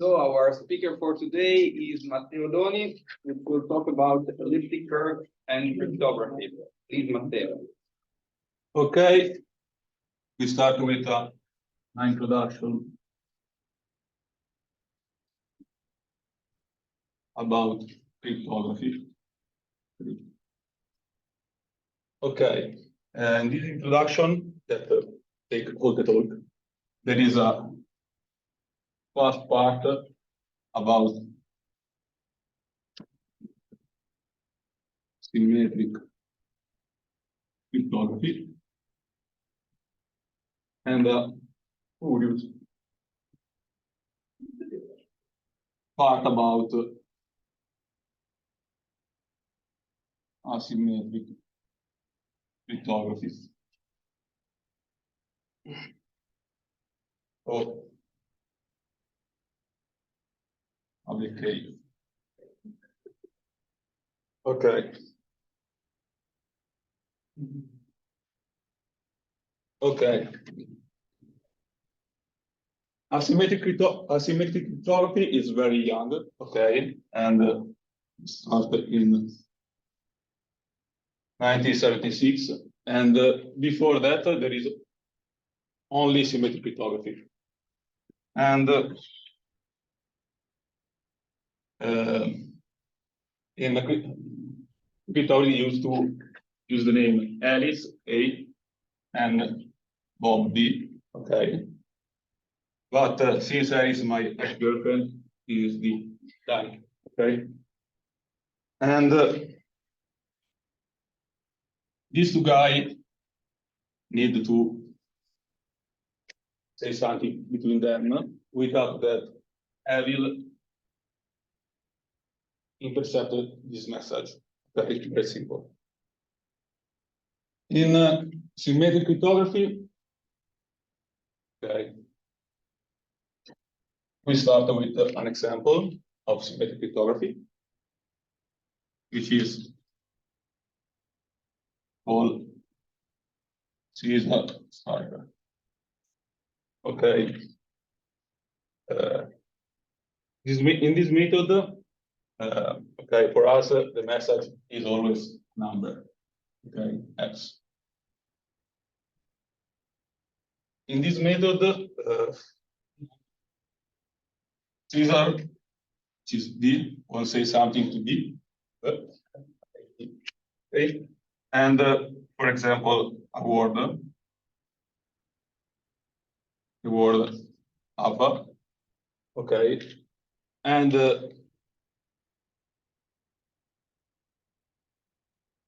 So our speaker for today is Matteo Doni, who will talk about elliptic curve and cryptography. Please, Matteo. Okay, we start with an introduction about cryptography. Okay, and this introduction that take all the talk. There is a first part about symmetric cryptography and curious part about asymmetric cryptography. Oh, okay. Okay. Okay. Asymmetric cryptography is very young, okay, and started in 1976, and before that there is only symmetric cryptography, and in the cryptography used to use the name Alice A and Bob B, okay, but since Alice is my ex-girlfriend, he is the Danny, okay, and these two guys need to say something between them without that I will intercept this message. Okay, it's very simple. In symmetric cryptography, okay, we start with an example of symmetric cryptography, which is called Caesar cipher. Okay. In this method, okay, for us, the message is always number, okay, X. In this method, Caesar, which is D, will say something to D, okay, and for example, a word, the word ABBA, okay, and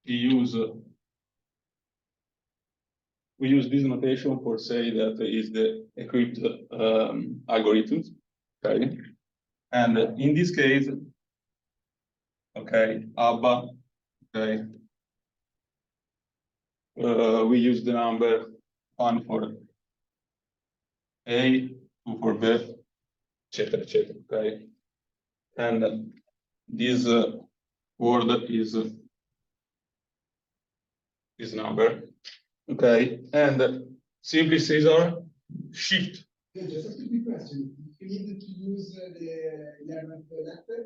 we use this notation for say that is the encrypted algorithms, okay, and in this case, okay, ABBA, okay, we use the number 1 for A, 2 for B, etc., etc., okay, and this word is this number, okay, and simply Caesar shift. Okay, just a quick question. You need to use the 11th letter?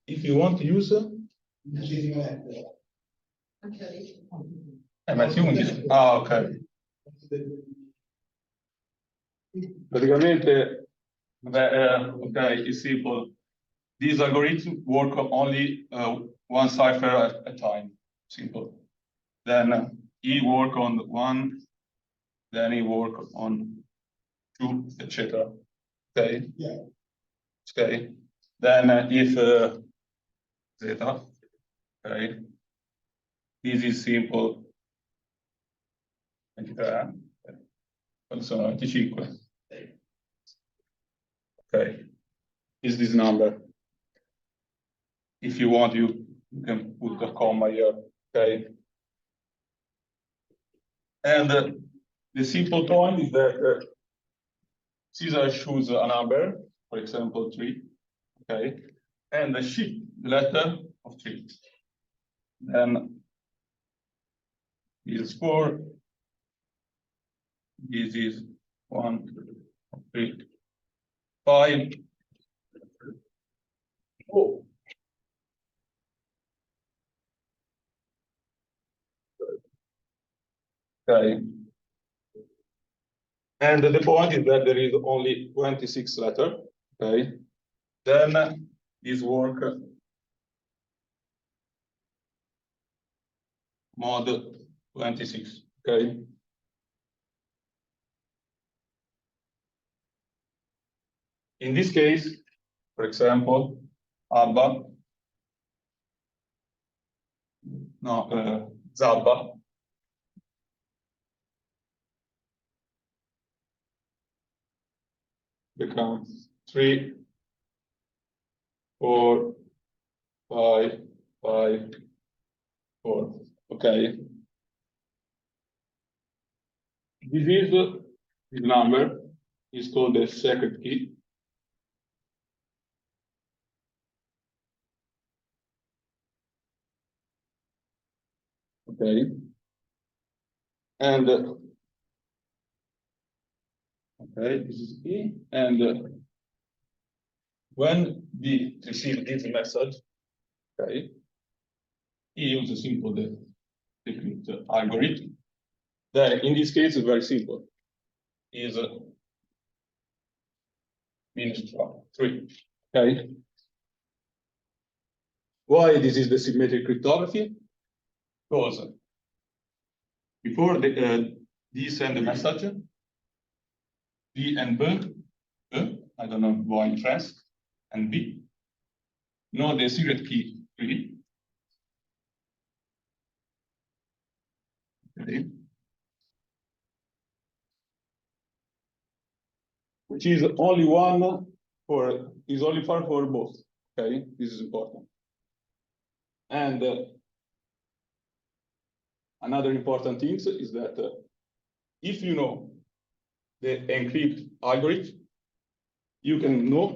If you want to use The decimal letter. Okay. Matteo 11. Ah, ok. Praticamente, okay, it's simple. These algorithms work only one cipher at a time. Simple. Then he work on one, then he work on two, etc. Okay. Yeah. Okay. Then if zeta, okay, this is simple. 23, quanti sono? 25. Okay, is this number? If you want, you can put a comma here. Okay. And the simple point is that Caesar choose a number, for example, 3. Okay, and the shift the letter of 3. Then this is 4. This is 1, 3. 5. Oh. Okay. And the point is that there is only 26 letters. Okay. Then this work mod 26. Okay. In this case, for example, Alba, no, Zabba becomes 3, 4, 5, 5, 4. Okay. This number is called the secret key. Okay. And okay, this is key. And when we receive this message, okay, he uses simple decrypt algorithm. Then in this case, it's very simple. Is -3. Okay. Why this is the symmetric cryptography? Because before D send the message, B and B, I don't know why in France, and B know the secret key 3. Okay. Which is only one is only far for both. Okay, this is important. And another important thing is that if you know the encrypt algorithm, you can know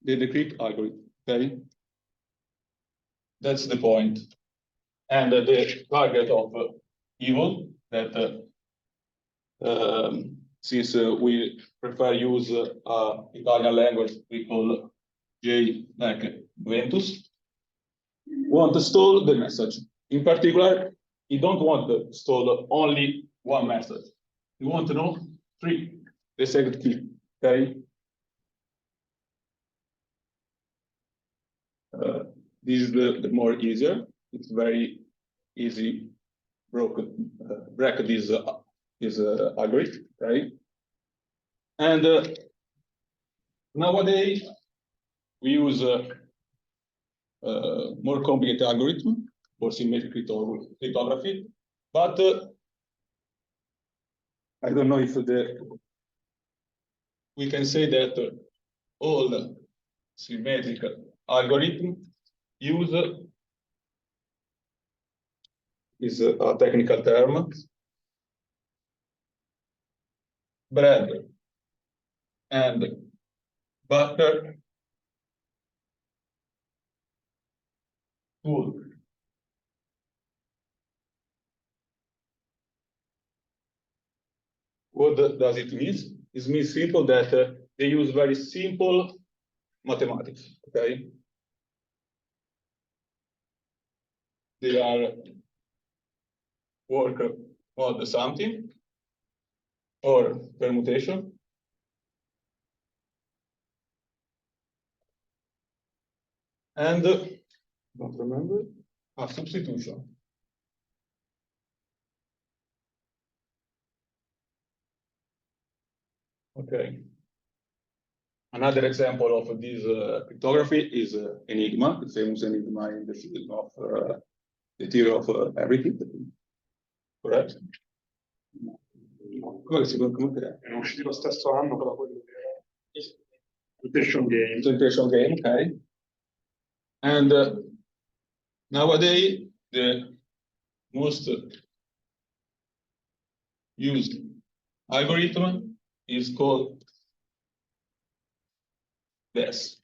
the decrypt algorithm. Okay, that's the point. And the target of evil that since we prefer use Italian language, we call J like Ventus, want to store the message. In particular, you don't want to store only one message. You want to know 3, the secret key. Okay. This is the more easier. It's very easy break this algorithm, right? And nowadays we use more complicated algorithm for symmetric cryptography, but I don't know if we can say that all symmetric algorithm use is a technical term, bread and butter tool. What does it mean? It means simple that they use very simple mathematics. Okay, they are work on something or permutation, and don't remember a substitution. Okay. Another example of this cryptography is Enigma, the famous Enigma in the field of the theory of everything. Correct? Come È uscito lo stesso anno, però quello che era Mutation Game. Presentation game, okay. And nowadays the most used algorithm is called DES.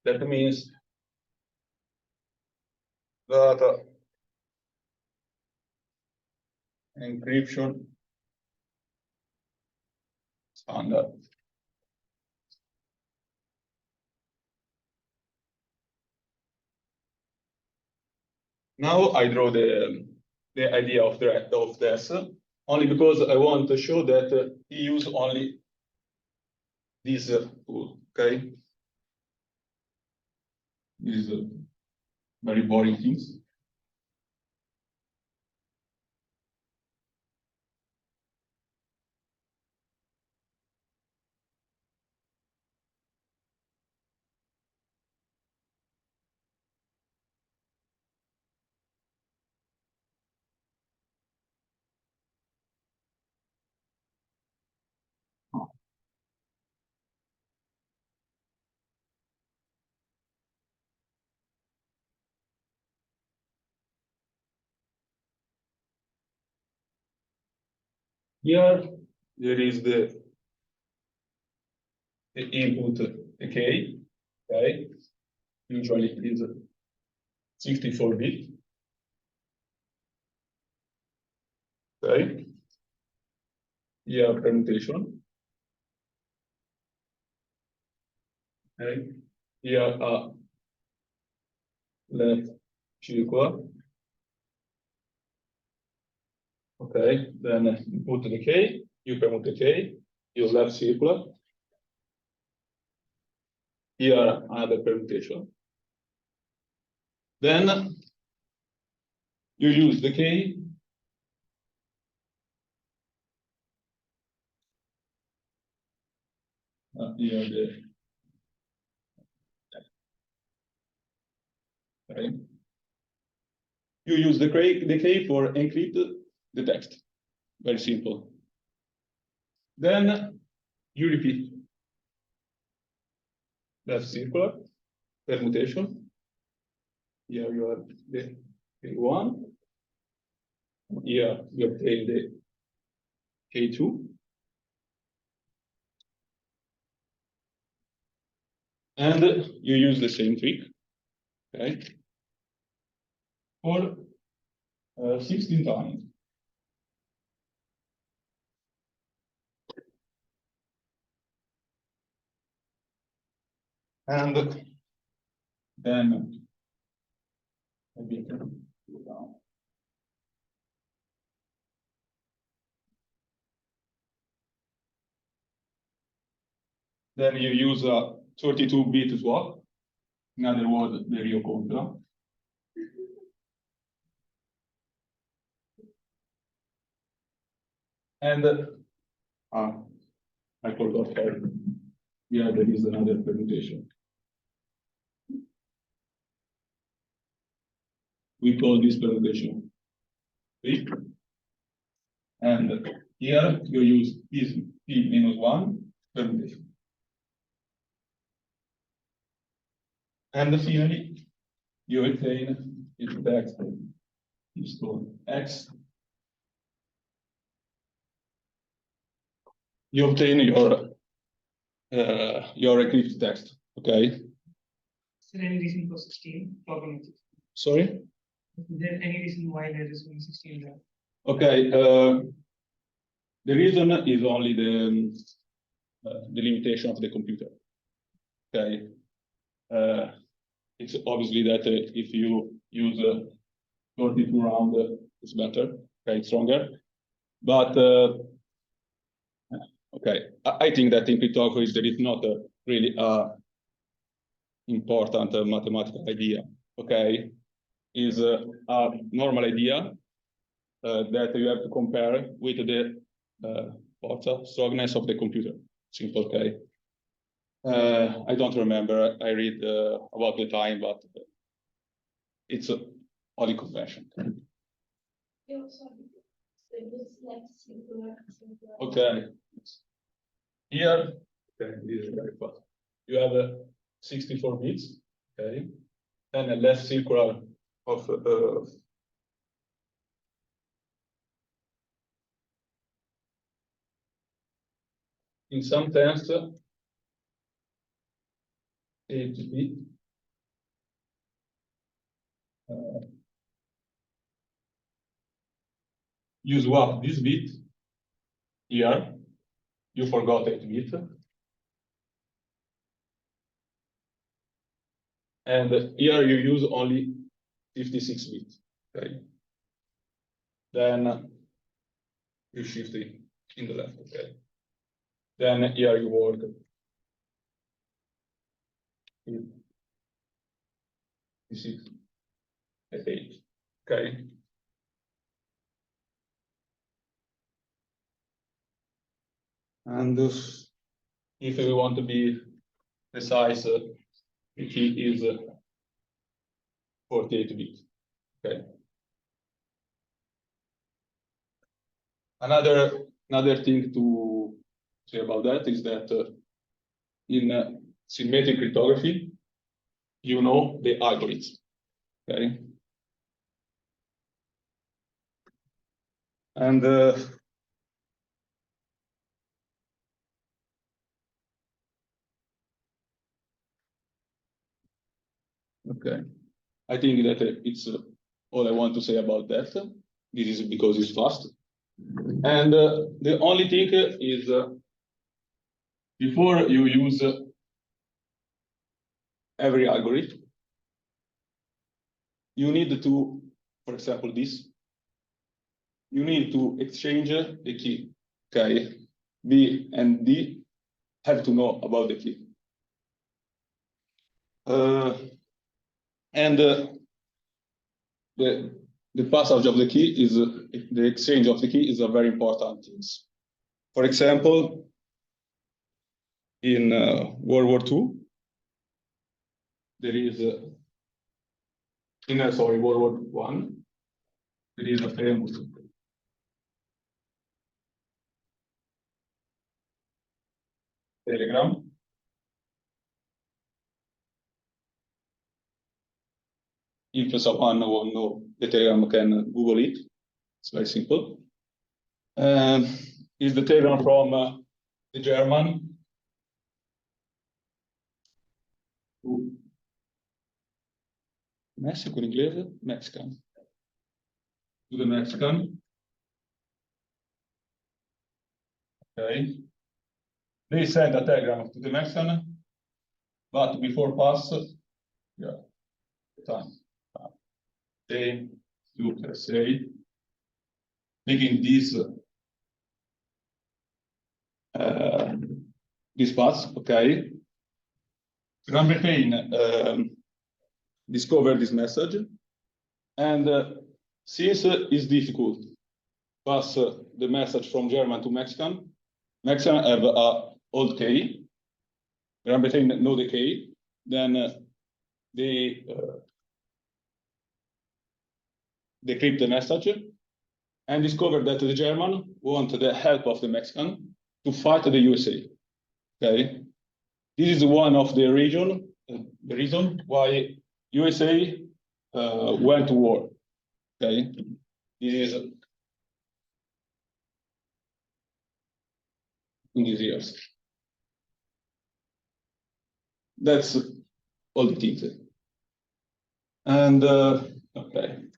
That means data encryption standard. Now I draw the idea of this only because I want to show that he use only this tool. Okay, these very boring things. Here there is the input decay. Okay, usually it is 64-bit. Okay, here permutation. Okay, here left circular. Okay, then you put the decay, you permute decay, you left circular. Here another permutation. Then you use decay. Here the okay. You use the decay for encrypt the text. Very simple. Then you repeat. Left circular permutation. Here you have the K1. Here you obtain the K2. And you use the same trick, okay, for 16 times. And then maybe I can go down. Then you use a 32-bit swap. In other words, the Rio Contra. And I forgot how. Yeah, there is another permutation. We call this permutation P. And here you use P-1 permutation. And finally, you obtain its text is called X. You obtain your encrypted text. Okay. Is there any reason for 16? Sorry. Is there any reason why there is only 16 there? Okay. The reason is only the limitation of the computer. Okay. It's obviously that if you use 32 round, it's better. Okay, it's stronger. But okay, I think that in cryptography there is not really important mathematical idea. Okay, is a normal idea that you have to compare with the strongness of the computer. Simple. Okay. I don't remember. I read about the time, but it's a only convention. Okay. Here, okay, this is very fast. You have 64 bits, okay, and a left circular of in some terms 8 bit. You swap this bit here you forgot 8 bit. And here you use only 56 bit. Okay. Then you shift it in the left. Okay. Then here you work 56 and 8. Okay. And if we want to be precise, the key is 48 bit. Okay. Another thing to say about that is that in symmetric cryptography, you know the algorithm. Okay. And okay, I think that it's all I want to say about that. This is because it's fast. And the only thing is before you use every algorithm, you need to, for example, this, you need to exchange the key. Okay, B and D have to know about the key. And the passage of the key is the exchange of the key is a very important thing. For example, in World War II, there is World War I, there is a famous telegram. If someone won't know the telegram, can Google it. It's very simple. Is the telegram from the German to Mexico in inglese? Mexican. To the Mexican. Okay. They send a telegram to the Mexican, but before pass, yeah, time. They to say, taking this path, okay. Grand Britain discovered this message, and since it's difficult to pass the message from German to Mexican, Mexican have a old key. Grand Britain know the key, then they decrypt the message and discover that the German want the help of the Mexican to fight the USA. Okay, this is one of the reason why USA went to war. Okay, this is in these years. That's all the things. And okay,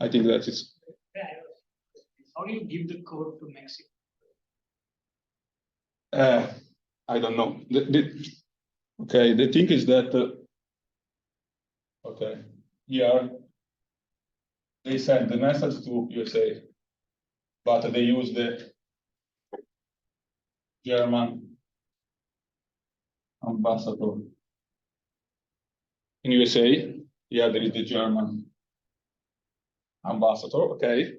I think that is. How do you give the code to Mexico? I don't know. Okay, the thing is that okay, here they send the message to USA, but they use the German ambassador in USA. Yeah, there is the German ambassador. Okay,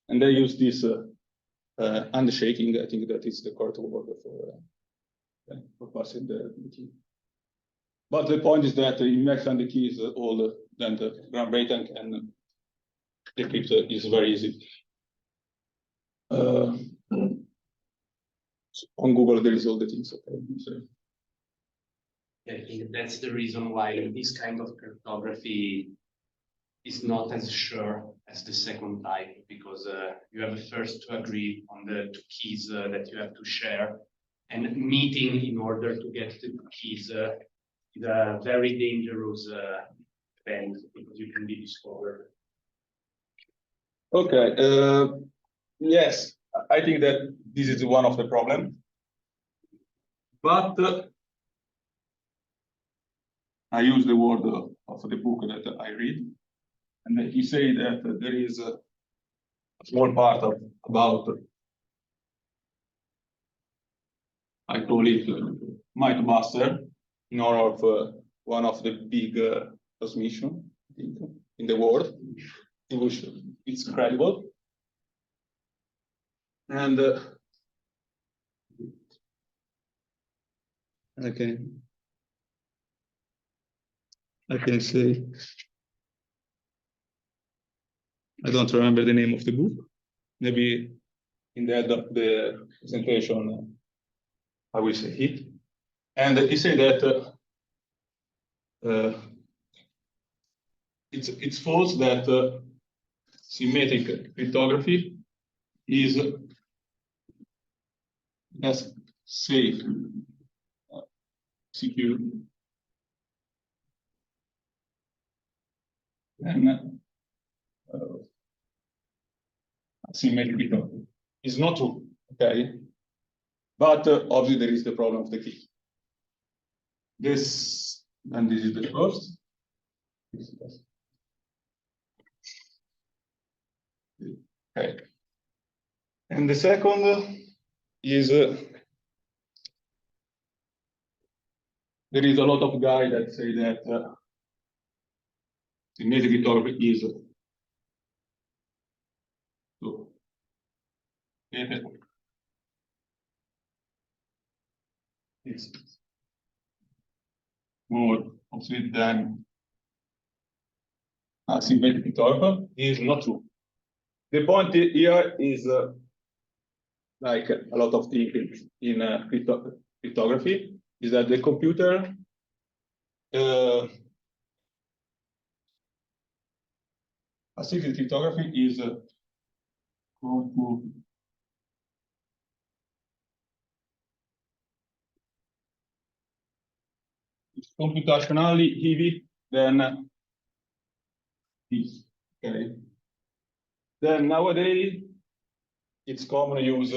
and they use this handshaking. I think that is the correct word for passing the key. But the point is that in Mexican the key is older than the Grand Britain, and decrypt is very easy. On Google there is all the things. Okay, so. I think that's the reason why this kind of cryptography is not as sure as the second type, because you have first to agree on the two keys that you have to share, and meeting in order to get the two keys is a very dangerous event, because you can be discovered. Okay. Yes, I think that this is one of the problems. But I use the word of the book that I read, and he say that there is a small part of about, I call it might buster, in honor of one of the big transmission in the world, in which it's credible. And I can say, I don't remember the name of the book. Maybe in the end of the presentation, I will say it. And he said that it's false that symmetric cryptography is as safe, secure, and symmetric cryptography. It's not true, okay? But obviously there is the problem of the key. This, and this is the first. Okay. And the second is there is a lot of guys that say that symmetric cryptography is so it's more obsolete than symmetric cryptography. Is not true. The point here is like a lot of things in cryptography is that the computer secret cryptography is it's computationally heavy than this. Okay. Then nowadays it's common to use.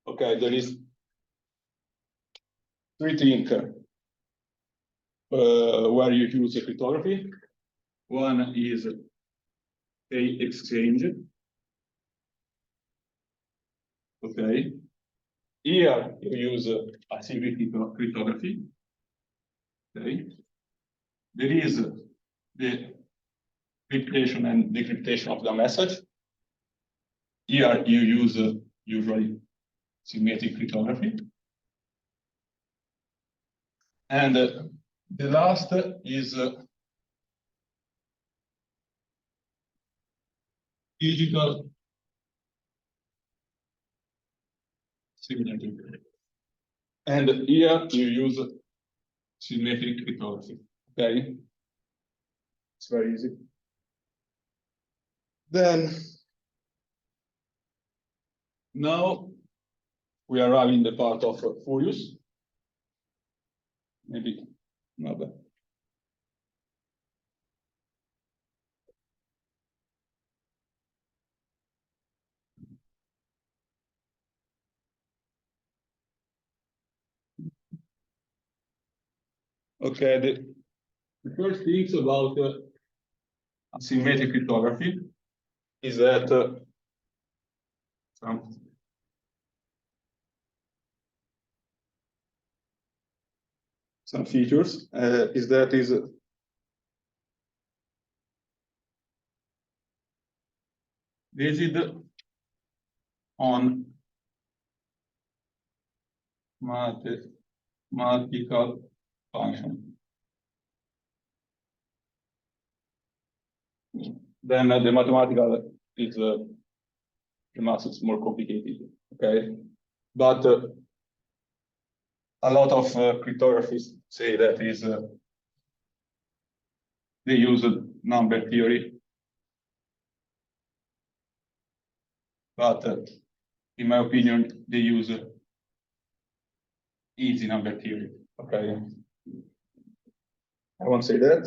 Okay, there is three things where you use cryptography. One is a exchange. Okay. Here you use secret cryptography. Okay. There is the encryption and decryption of the message. Here you use usually symmetric cryptography. And the last is digital signature. And here you use symmetric cryptography. Okay, it's very easy. Then now we arrive in the part of furious. Maybe not bad. Okay, the first things about asymmetric cryptography is that some features is that is based on mathematical function. Then the mathematical is the math is more complicated. Okay, but a lot of cryptographists say that is they use number theory, but in my opinion, they use easy number theory. Okay, I won't say that.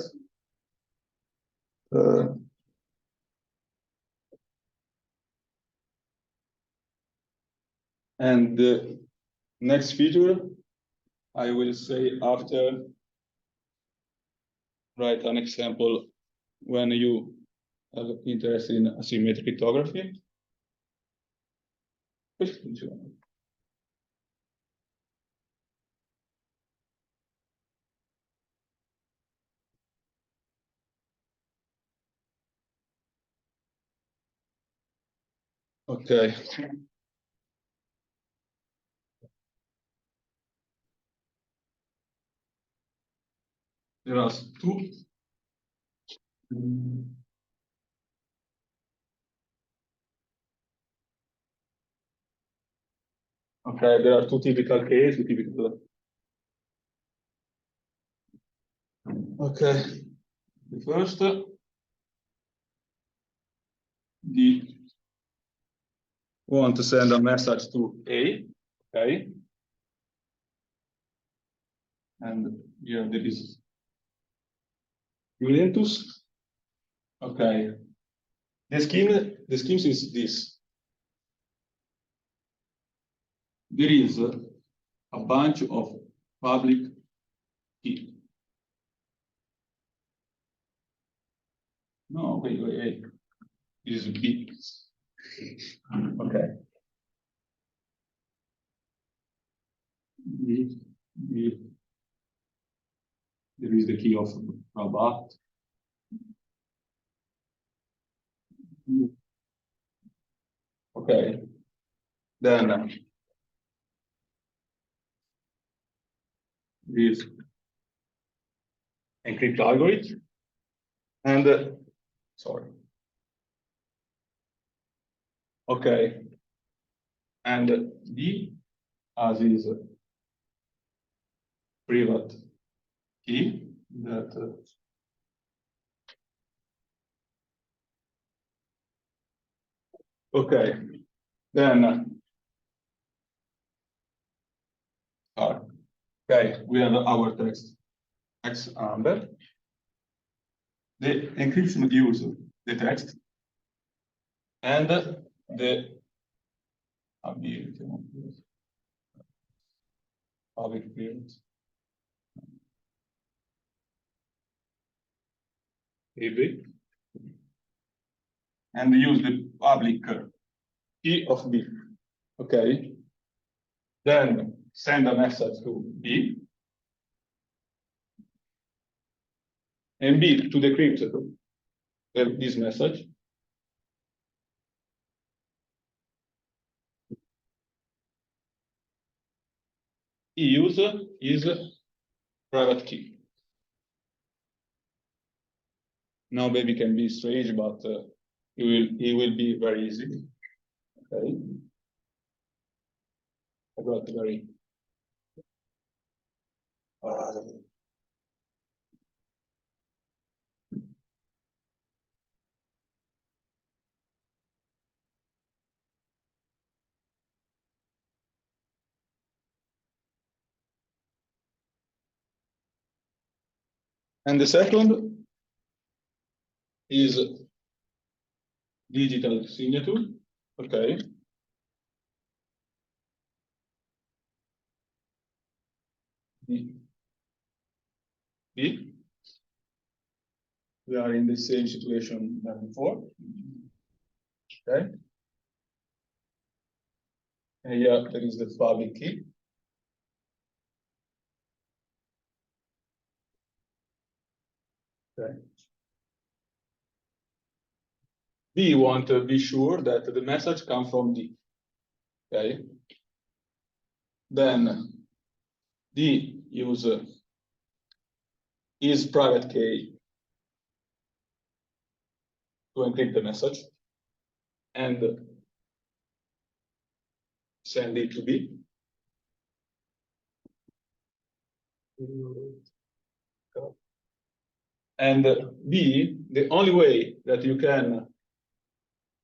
And the next feature, I will say after write an example when you are interested in asymmetric cryptography. Okay. There are two. Okay, there are two typical cases. Okay. The first, want to send a message to A, okay? And here there is Juventus. Okay. The scheme is this. There is a bunch of public key. No, wait. This is B. Okay. There is the key of Rabat. Okay. Then this encrypt algorithm. And sorry. Okay. And D as is private key that okay. Then okay, we have our text X amber. The encryption use the text and the ability public clearance. AB. And use the public key of B. Okay. Then send a message to B. And B to decrypt this message. E user is private key. Now maybe can be strange, but it will be very easy. Okay. I got very and the second is digital signature. Okay. B. We are in the same situation than before. Okay. And here there is the public key. Okay. B want to be sure that the message comes from D. Okay. Then D use is private key to encrypt the message and send it to B. And B, the only way that you can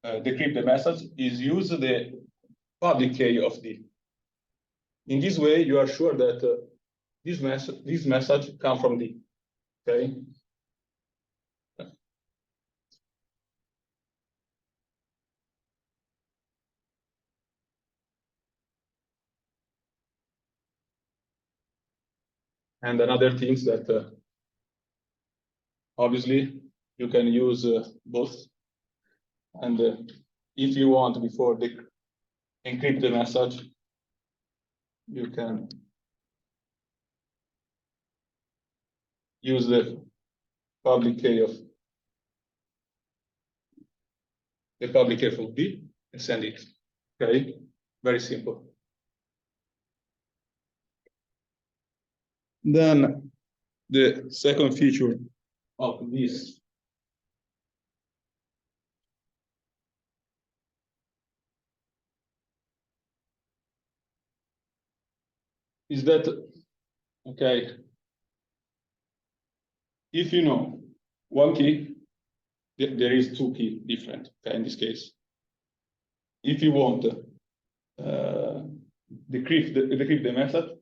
decrypt the message is use the public key of D. In this way, you are sure that this message comes from D. Okay. And another thing is that obviously you can use both. And if you want, before they encrypt the message, you can use the public key of B and send it. Okay, very simple. Then the second feature of this is that, okay, if you know one key, there is two key different, okay, in this case. If you want decrypt the method,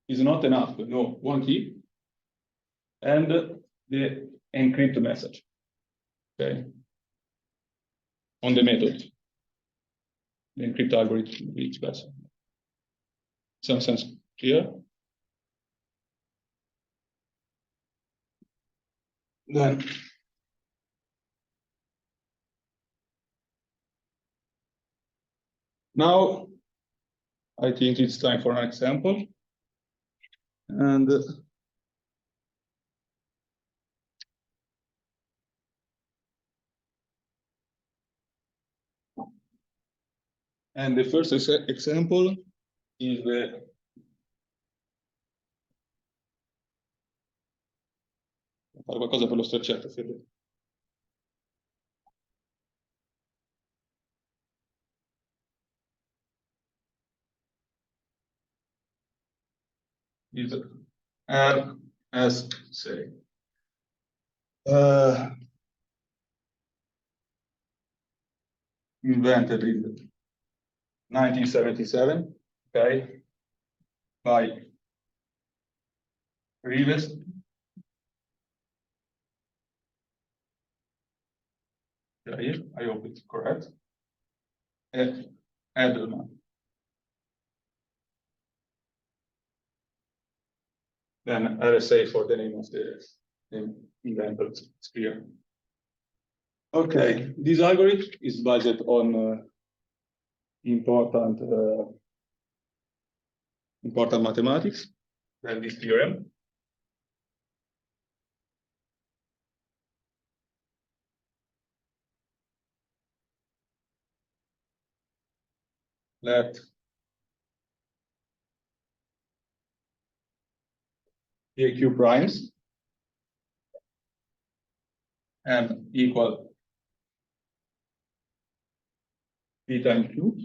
is not enough to know one key and the encrypt message, okay, on the method. The encrypt algorithm reads better. Some sense clear? Then now I think it's time for an example. And the first example is the fare qualcosa per lo straccetto, Fede. Is as say invented in 1977, okay, by Rives. I hope it's correct. Edelman. Then RSA for the name of the inventor, it's clear. Okay, this algorithm is based on important mathematics, then this theorem. Let AQ primes M equal P times Q.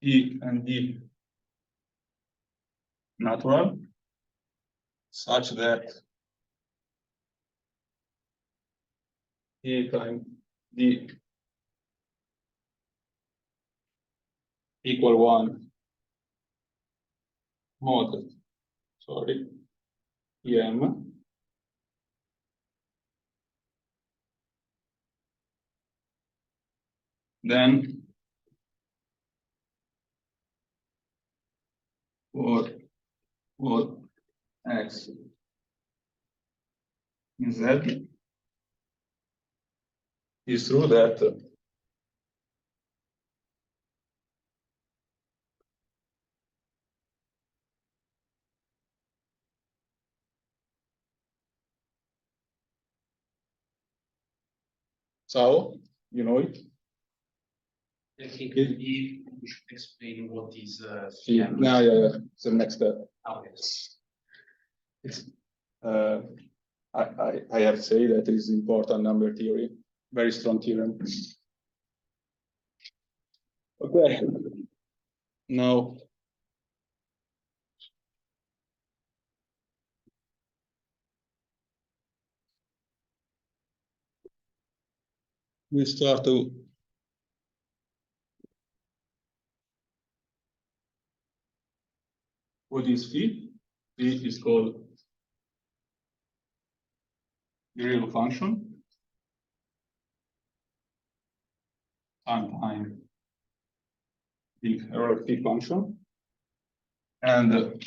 E and D natural, such that E times D equal 1 mod, sorry, EM. Then for X in Z is true that so you know it. I think we should explain what is Yeah, it's the next step. Okay. It's, I have to say that it is important number theory, very strong theorem. Okay, now we start to what is phi? Phi is called the real function. time the error T function, and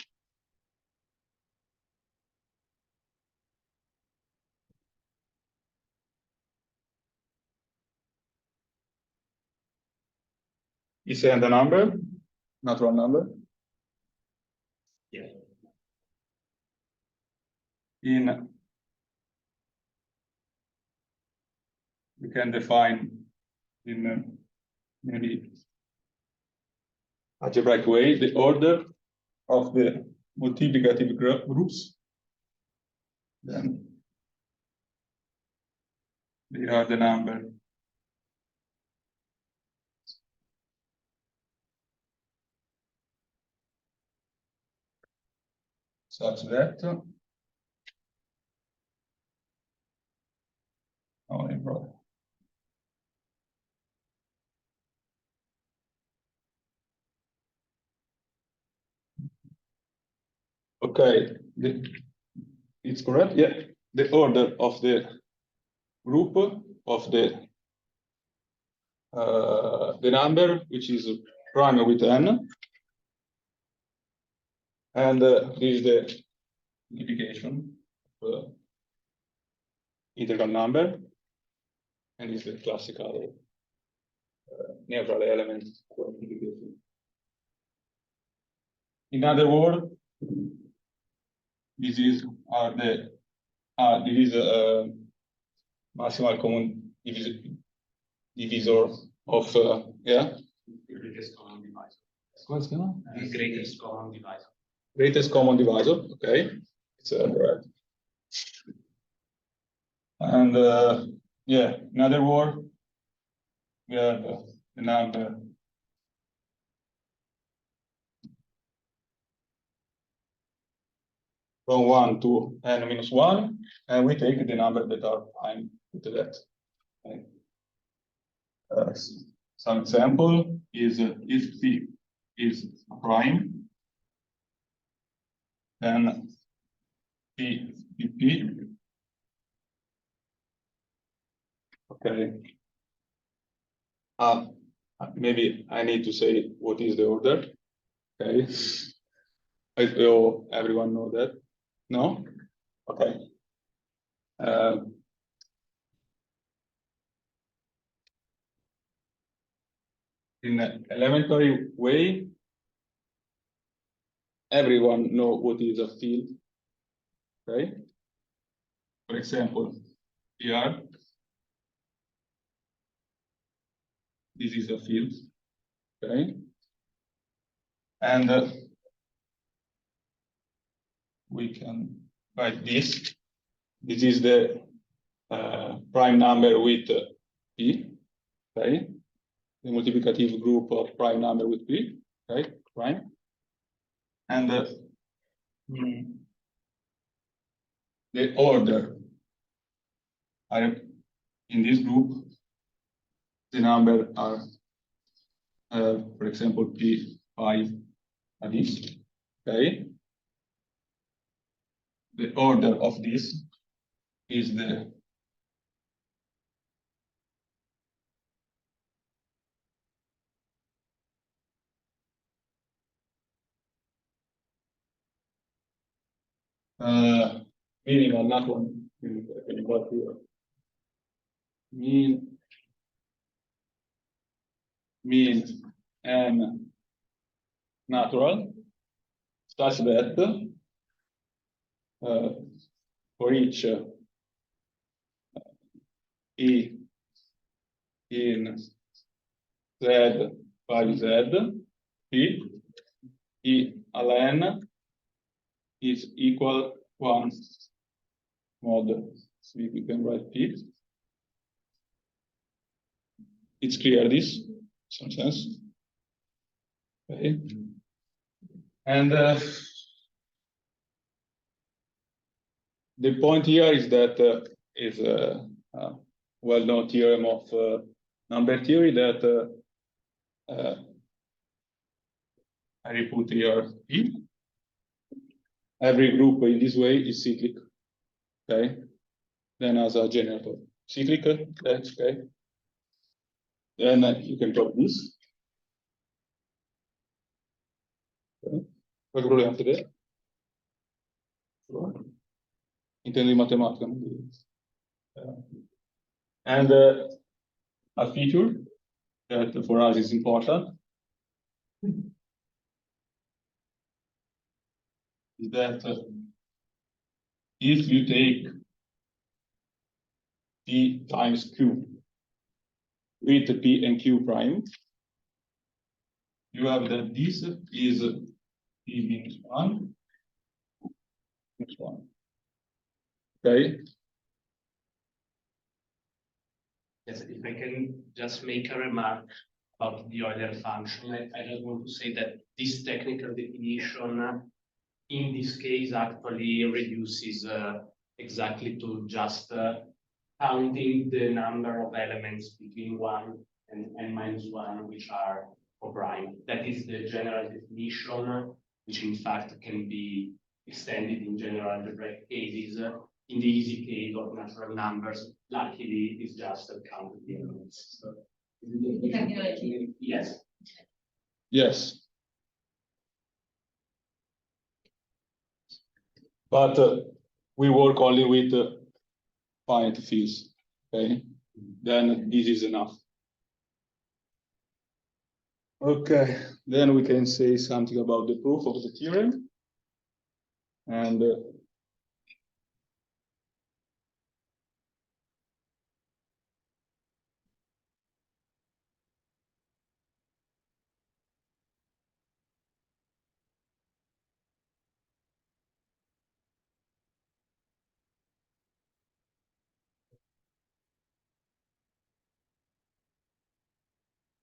you send a number, natural number. Yeah. We can define in maybe algebraic way the order of the multiplicative groups. Then they are the number such that okay, it's correct. Yeah, the order of the group of the number which is prime with n, and this is the multiplication of integral number, and is the classical neutral element for multiplication. In other words, this is maximal common divisor of yeah. The greatest common divisor. What's going The greatest common divisor. Greatest common divisor. Okay, it's correct. And yeah, in other words, we have the number from 1 to n minus 1, and we take the number that are prime with that. Okay. Some example is if P is a prime, then P. Okay. Maybe I need to say what is the order. Okay. Everyone know that? No? Okay. In an elementary way, everyone know what is a field. Okay. For example, here, this is a field. Okay. And we can write this. This is the prime number with P. Okay. The multiplicative group of prime number with P. Okay. Prime. And the order are in this group, the number are, for example, P5 are this. Okay. The order of this is the minimal, not one. Mean and natural, such that for each E in Z by Z, P, E ln is equal 1 mod. So we can write P. It's clear this, in some sense. Okay. And the point here is that is a well-known theorem of number theory that I put here P. Every group in this way is cyclic. Okay. Then as a generator, cyclic. That's okay. Then you can drop this. Okay. Qualche problema anche te? Intendo di matematica. Non di... And a feature that for us is important is that if you take P times Q with P and Q prime, you have that this is P minus 1, minus 1. Okay? Yes, if I can just make a remark about the Euler function, I just want to say that this technical definition in this case actually reduces exactly to just counting the number of elements between 1 and minus 1, which are co-prime. That is the general definition, which in fact can be extended in general algebraic cases. In the easy case of natural numbers, luckily it's just counting the elements. So, yes. Yes. But we work only with finite fields. Okay? Then this is enough. Okay, then we can say something about the proof of the theorem. And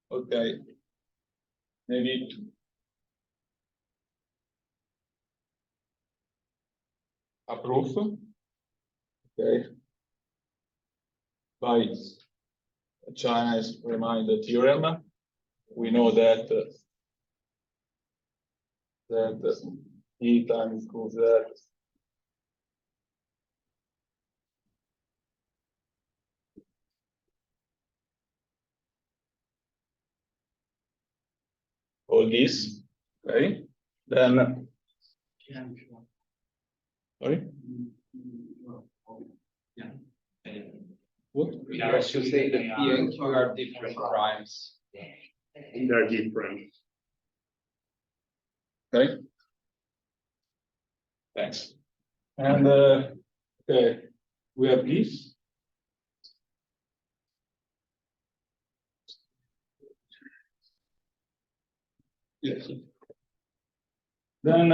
okay, maybe a proof, okay, by China's reminder theorem. We know that E times equals that all this, okay? Then sorry? What? Yes, you say that P and Q are different primes. They're different. Okay. Thanks. And okay, we have this. Yes. Then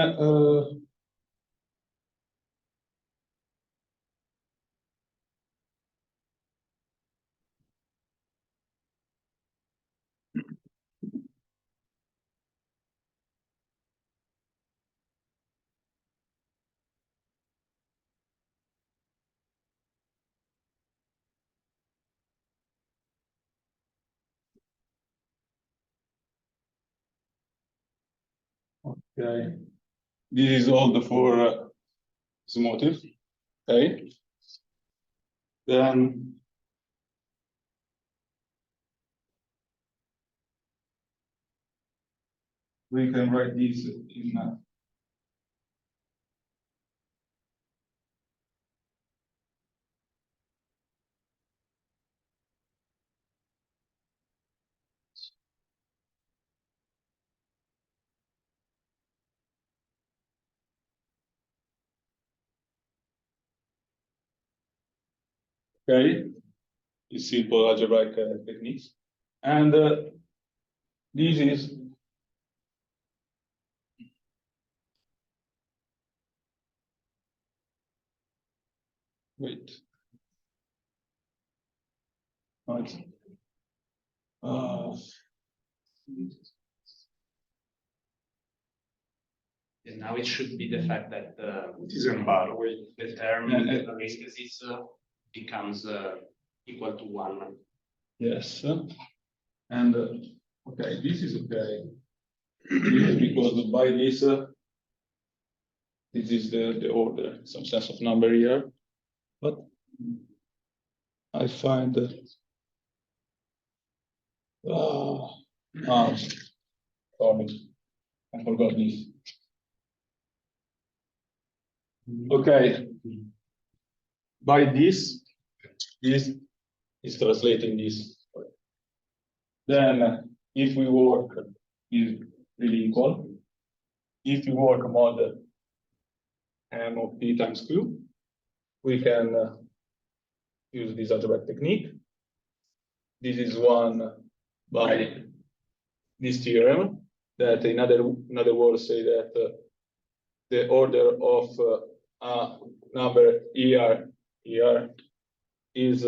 okay, this is all the four motive. Okay. Then we can write this in okay, it's simple algebraic techniques, and this is wait. Right. And now it should be the fact that It is embargo. the term Yeah, in the parentheses becomes equal to 1. Yes, and okay, this is okay. This is because by this, this is the order, some sense of number here, but I find Sorry, I forgot this. Okay. By this is translating this. Then, if we work is really equal. If we work mod m of p times q, we can use this algebraic technique. This is one by this theorem that in other words say that the order of a number here is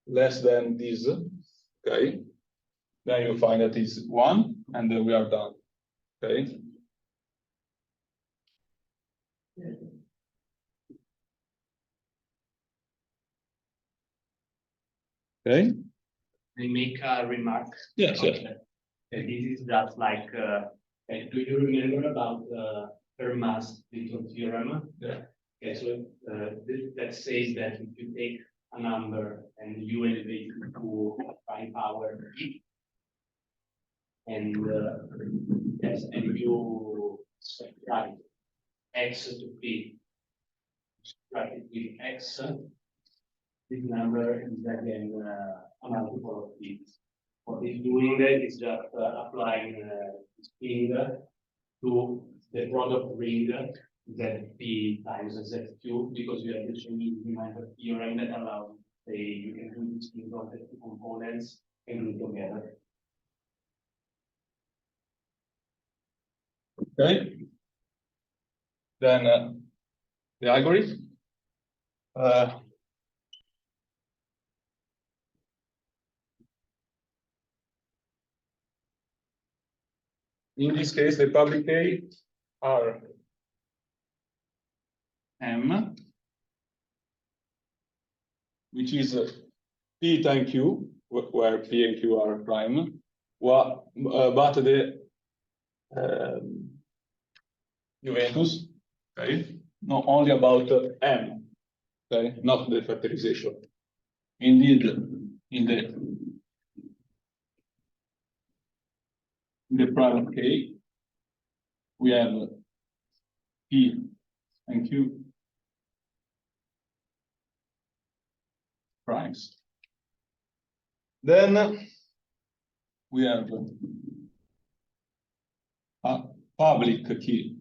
less than this, okay? Then you find that it's 1, and then we are done, okay? Okay? I make a remark. Yes, yes. This is just like, do you remember about Fermat's little theorem? Yeah. Okay, so that says that if you take a number and you elevate it to pi power e, and yes, and you subtract x to p, subtract it with x, this number is again a multiple of p. What it's doing is just applying string to the product ring zp times zq, because we are using the theorem that allows, say, you can do this thing of the two components and do it together. Okay. Then the algorithm. In this case, the public key are m, which is p times q, where p and q are prime. Well, but the Juventus, okay, not only about m, okay, not the factorization. Indeed, in the private key, we have p and q primes. Then we have a public key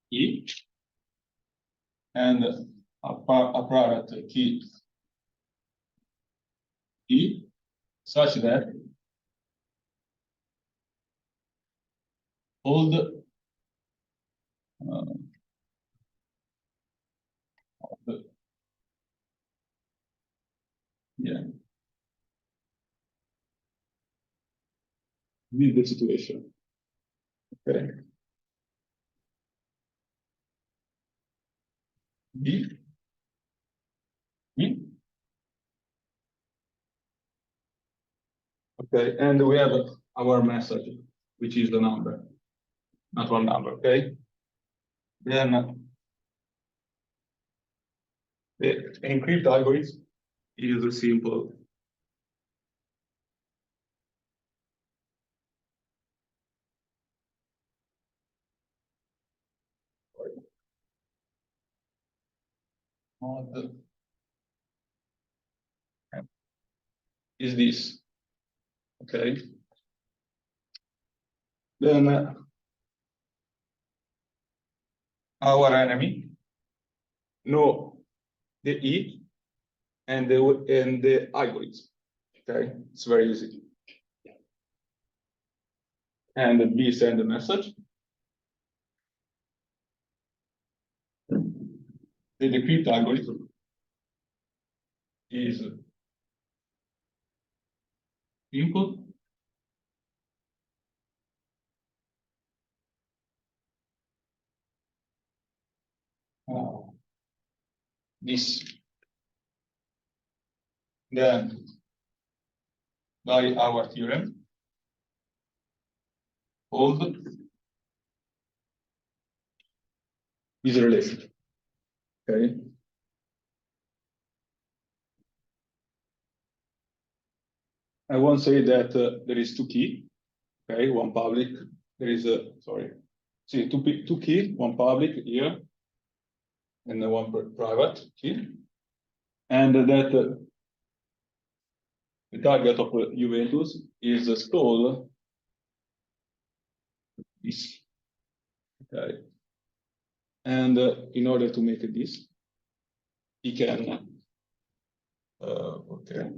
E and a private key E, such that all the yeah, this is the situation. Okay. B. E. Okay, and we have our message, which is the number, not one number, okay? Then the encrypt algorithm is simple. Mod is this, okay? Then our enemy know the E and the algorithm. Okay, it's very easy. And the B send the message. The decrypt algorithm is input this. Then by our theorem, hold is related. Okay. I won't say that there is two key. Okay, one public. There is a See, two key, one public here, and then one private key, and that the target of Juventus is stole this. Okay, and in order to make this, he can. Okay.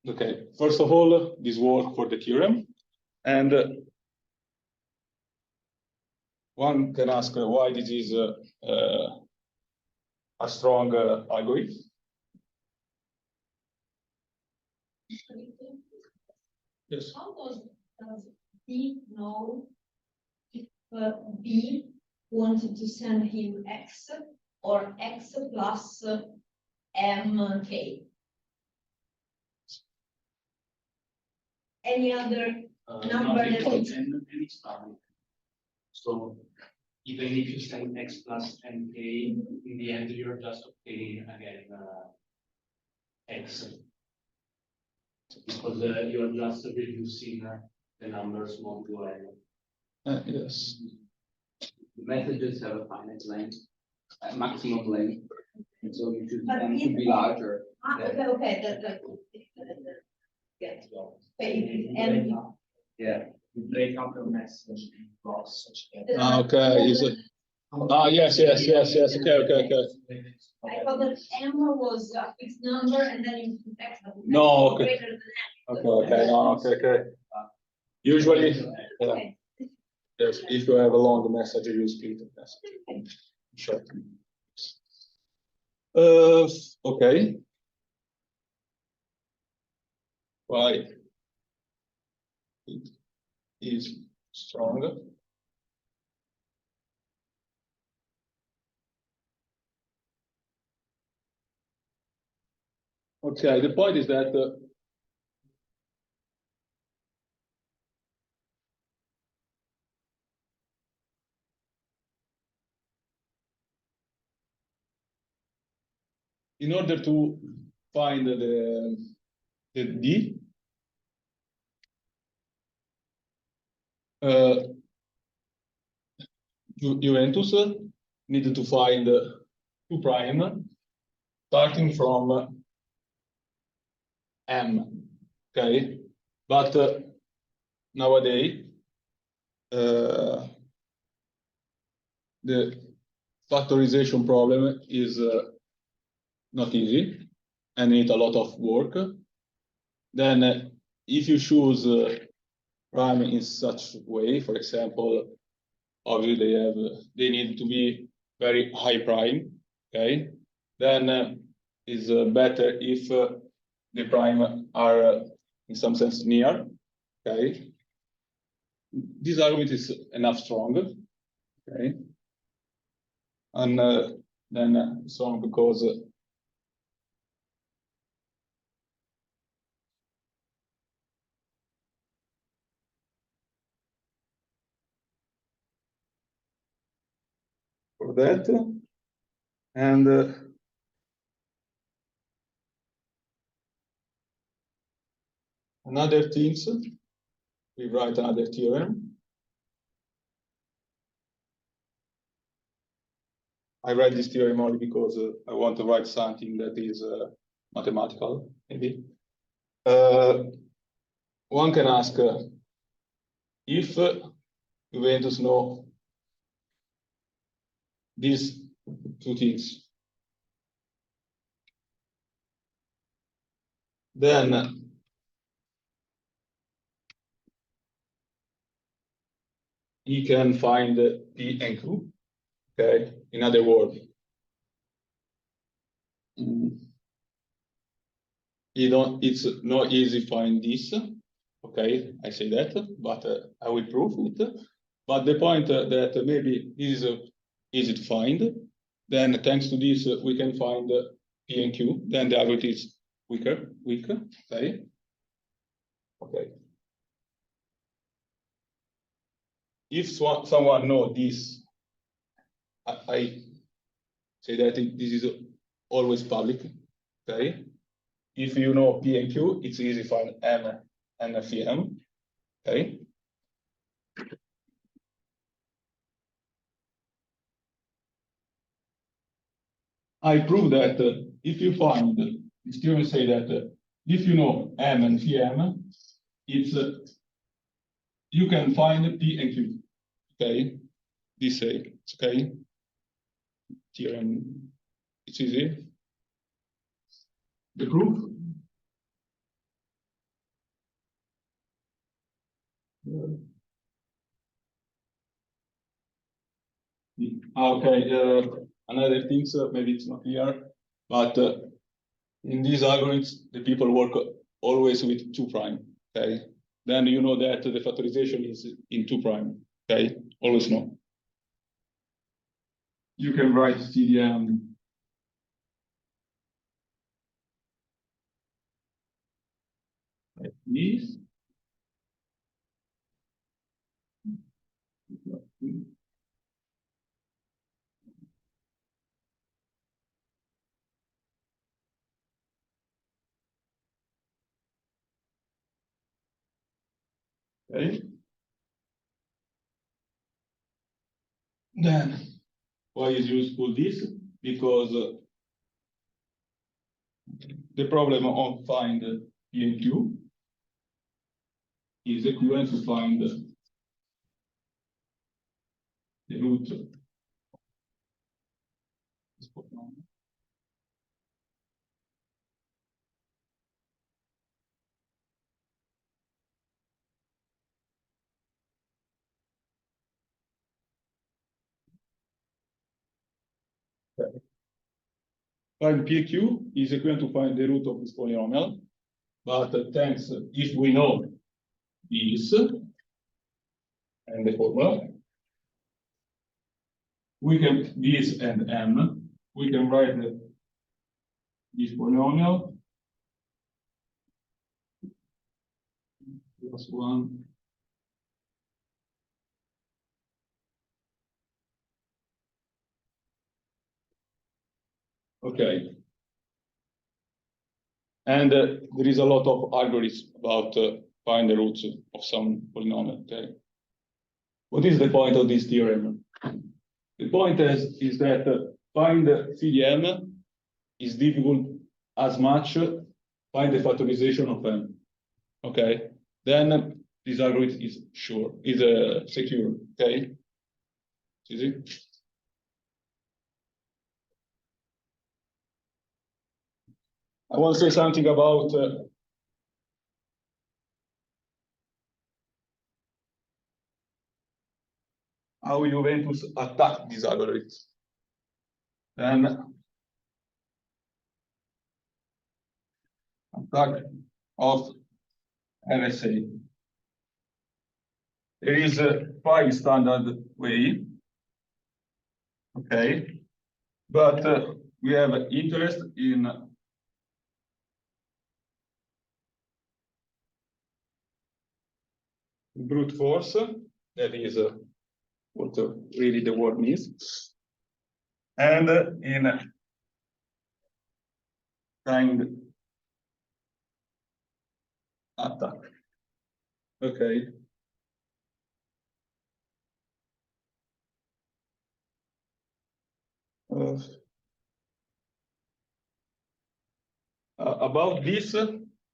Okay. First of all, this work for the theorem, and one can ask why this is a strong algorithm. Yes. How does B know if B wanted to send him X or X plus MK? Any other number that is And it's public. So even if you send X plus MK, in the end, you're just obtaining again X. Because you're just reducing the numbers one to n. Yes. Messages have a finite length, a maximum length, and so you choose But them to if- be larger. okay, yeah. And Yeah. You break up your message in blocks such that. Okay. Is it? Yes. Okay. I thought that M was a fixed number and then you put X. No, okay. Greater than X. Okay. No, okay. Usually, yeah. Okay. Yes, if you have a long message, you split the message. Sure. Okay. Why it is stronger? Okay, the point is that in order to find the D, Juventus needed to find 2 prime starting from M. Okay, but nowadays the factorization problem is not easy and need a lot of work. Then if you choose prime in such way, for example, obviously they need to be very high prime, okay? Then is better if the prime are in some sense near, okay? This argument is enough strong, okay? And then strong because for that, and another things, we write another theorem. I write this theorem only because I want to write something that is mathematical, maybe. One can ask if Juventus know these 2 things, then he can find P and Q. Okay, in other words, it's not easy to find this. Okay, I say that, but I will prove it. But the point that maybe this is easy to find, then thanks to this we can find P and Q. Then the algorithm is weaker. Okay. Okay. If someone knows this I say that this is always public. Okay. If you know P and Q, it's easy to find M and Pm. Okay. I prove that if you find, the theorem say that if you know M and Pm, it's you can find P and Q. Okay, this say it's okay. Theorem, it's easy. The proof. Okay, another thing, maybe it's not clear, but in these algorithms, the people work always with 2 prime. Okay, then you know that the factorization is in 2 prime. Okay, always know. You can write CDM like this. Okay. Then, why is useful this? Because the problem of find P and Q is equivalent to find the root. Find PQ is equivalent to find the root of this polynomial, but thanks if we know this and the formula, we can this and m, we can write this polynomial plus 1 okay. And there is a lot of algorithms about find the roots of some polynomial. Okay. What is the point of this theorem? The point is that find CDM is difficult as much find the factorization of m. Okay. Then this algorithm is sure, is secure. Okay. Easy. I want to say something about how Juventus attacked these algorithms. Then attack of RSA. There is a 5 standard way, okay, but we have interest in brute force. That is what really the word means, and in kind attack. Okay. About this,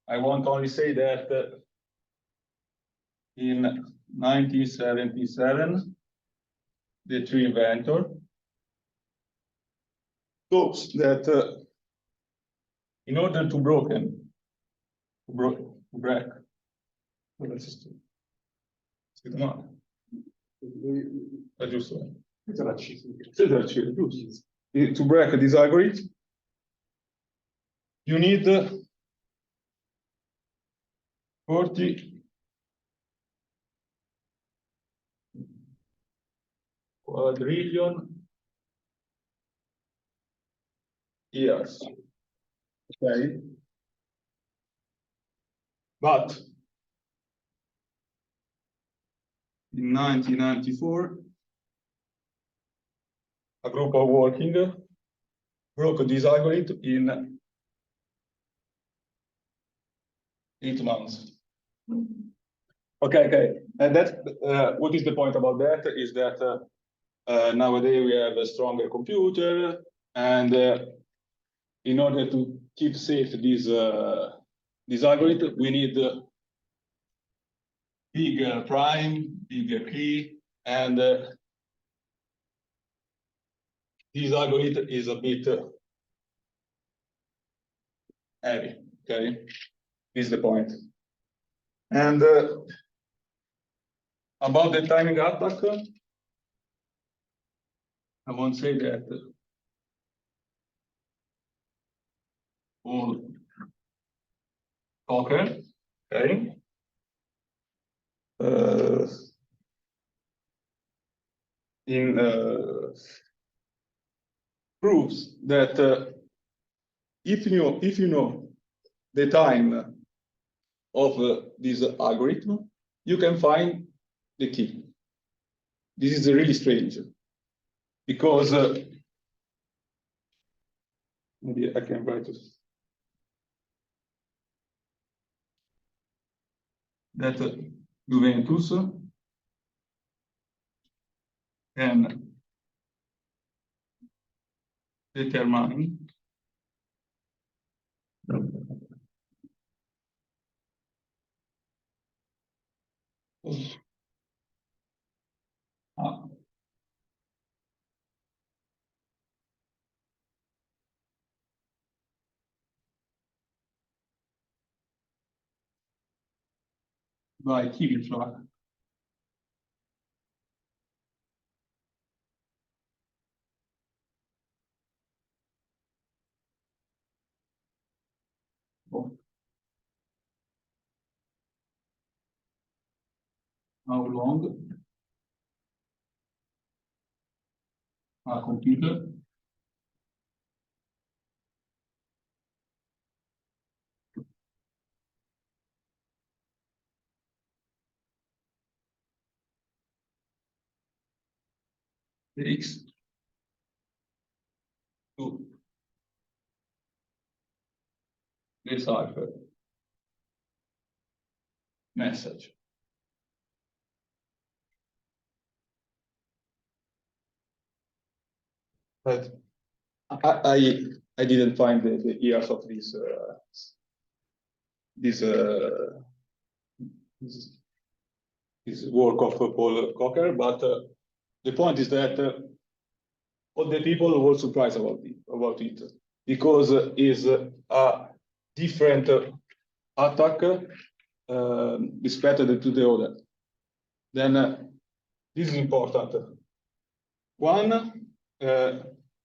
I want only say that in 1977, the 3 inventor thought that in order to break, to break this algorithm, you need 40 quadrillion years. Okay. But in 1994, a group of working broke this algorithm in 8 months. Okay, and that's what is the point about that is that nowadays we have a stronger computer, and in order to keep safe this algorithm, we need bigger prime, bigger key, and this algorithm is a bit heavy. Okay, this is the point. And about the timing attack, I won't say that all Cocker, okay, in proves that if you know the time of this algorithm, you can find the key. This is really strange because maybe I can write it. That Juventus can determine by key track. How long a computer takes to decipher message. But I didn't find the years of this work of Paul Cocker, but the point is that all the people were surprised about it because it's a different attack respected to the other. Then this is important. One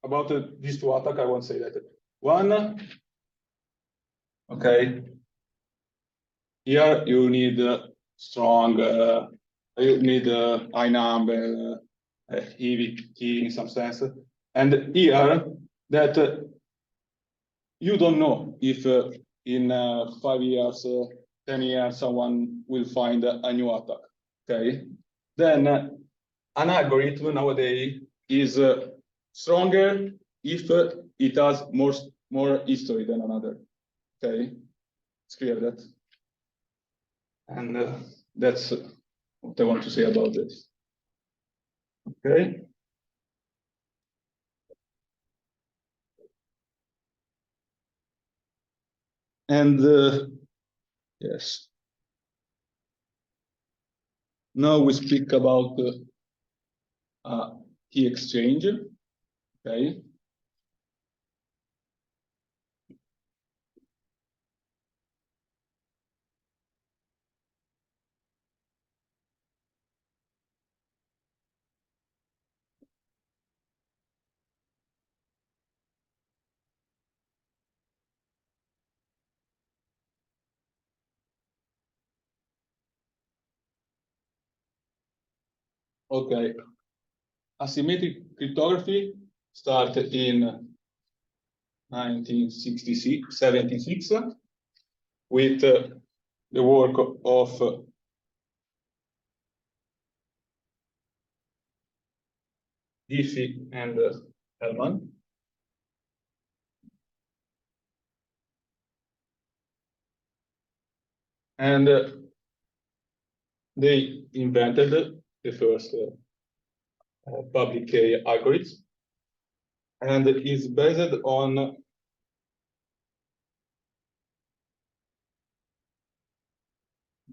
about these two attacks, I won't say that. One, okay, here you need strong, you need high number, heavy key in some sense, and here that you don't know if in 5 years, 10 years, someone will find a new attack. Okay, then an algorithm nowadays is stronger if it has more history than another. Okay, it's clear that, and that's what I want to say about this. Okay. And yes, now we speak about key exchange. Okay. Okay. Asymmetric cryptography started in 1976 with the work of Diffie and Hellman. And they invented the first public key algorithm, and is based on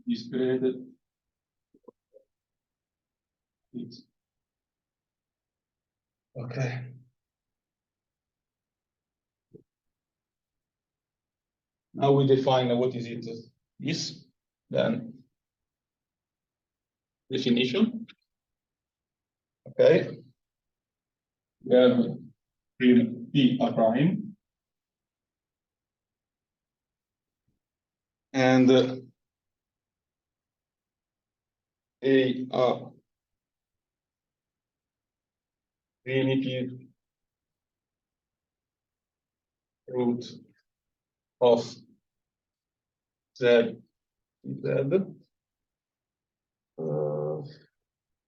discrete. Okay. Now we define what is it is, then definition. Okay. We have P a prime and a primitive root of z.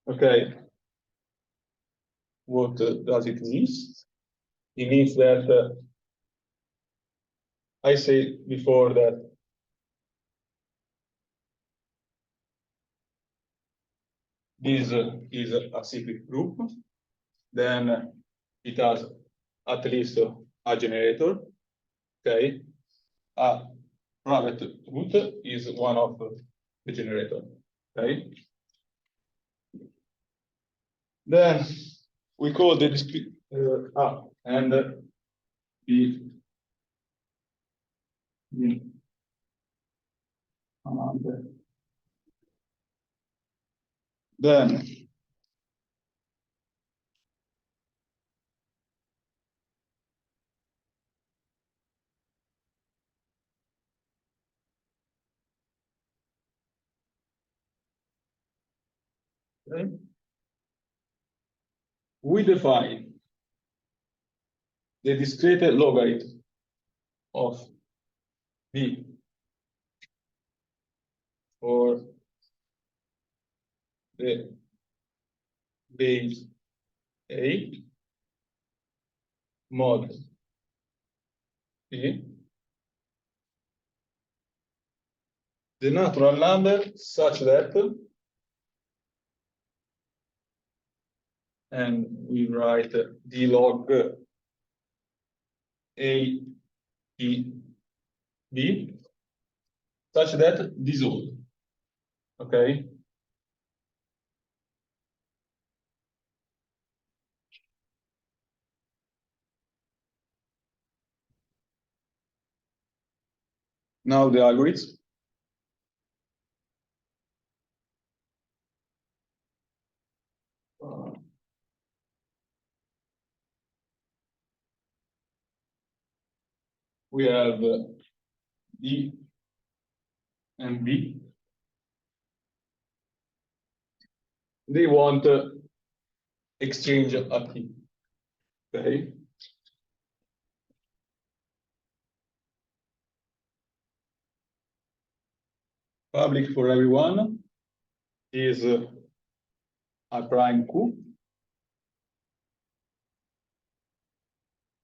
Okay. What does it mean? It means that I said before that this is a cyclic group, then it has at least a generator. Okay, a private root is one of the generator. Okay, then we call the discrete A and B. Then okay, we define the discrete logarithm of B for the base A mod B, the natural number such that, and we write d log A E B, such that dissolve. Okay. Now the algorithm. We have D and B. They want exchange a key. Okay. Public for everyone is a prime Q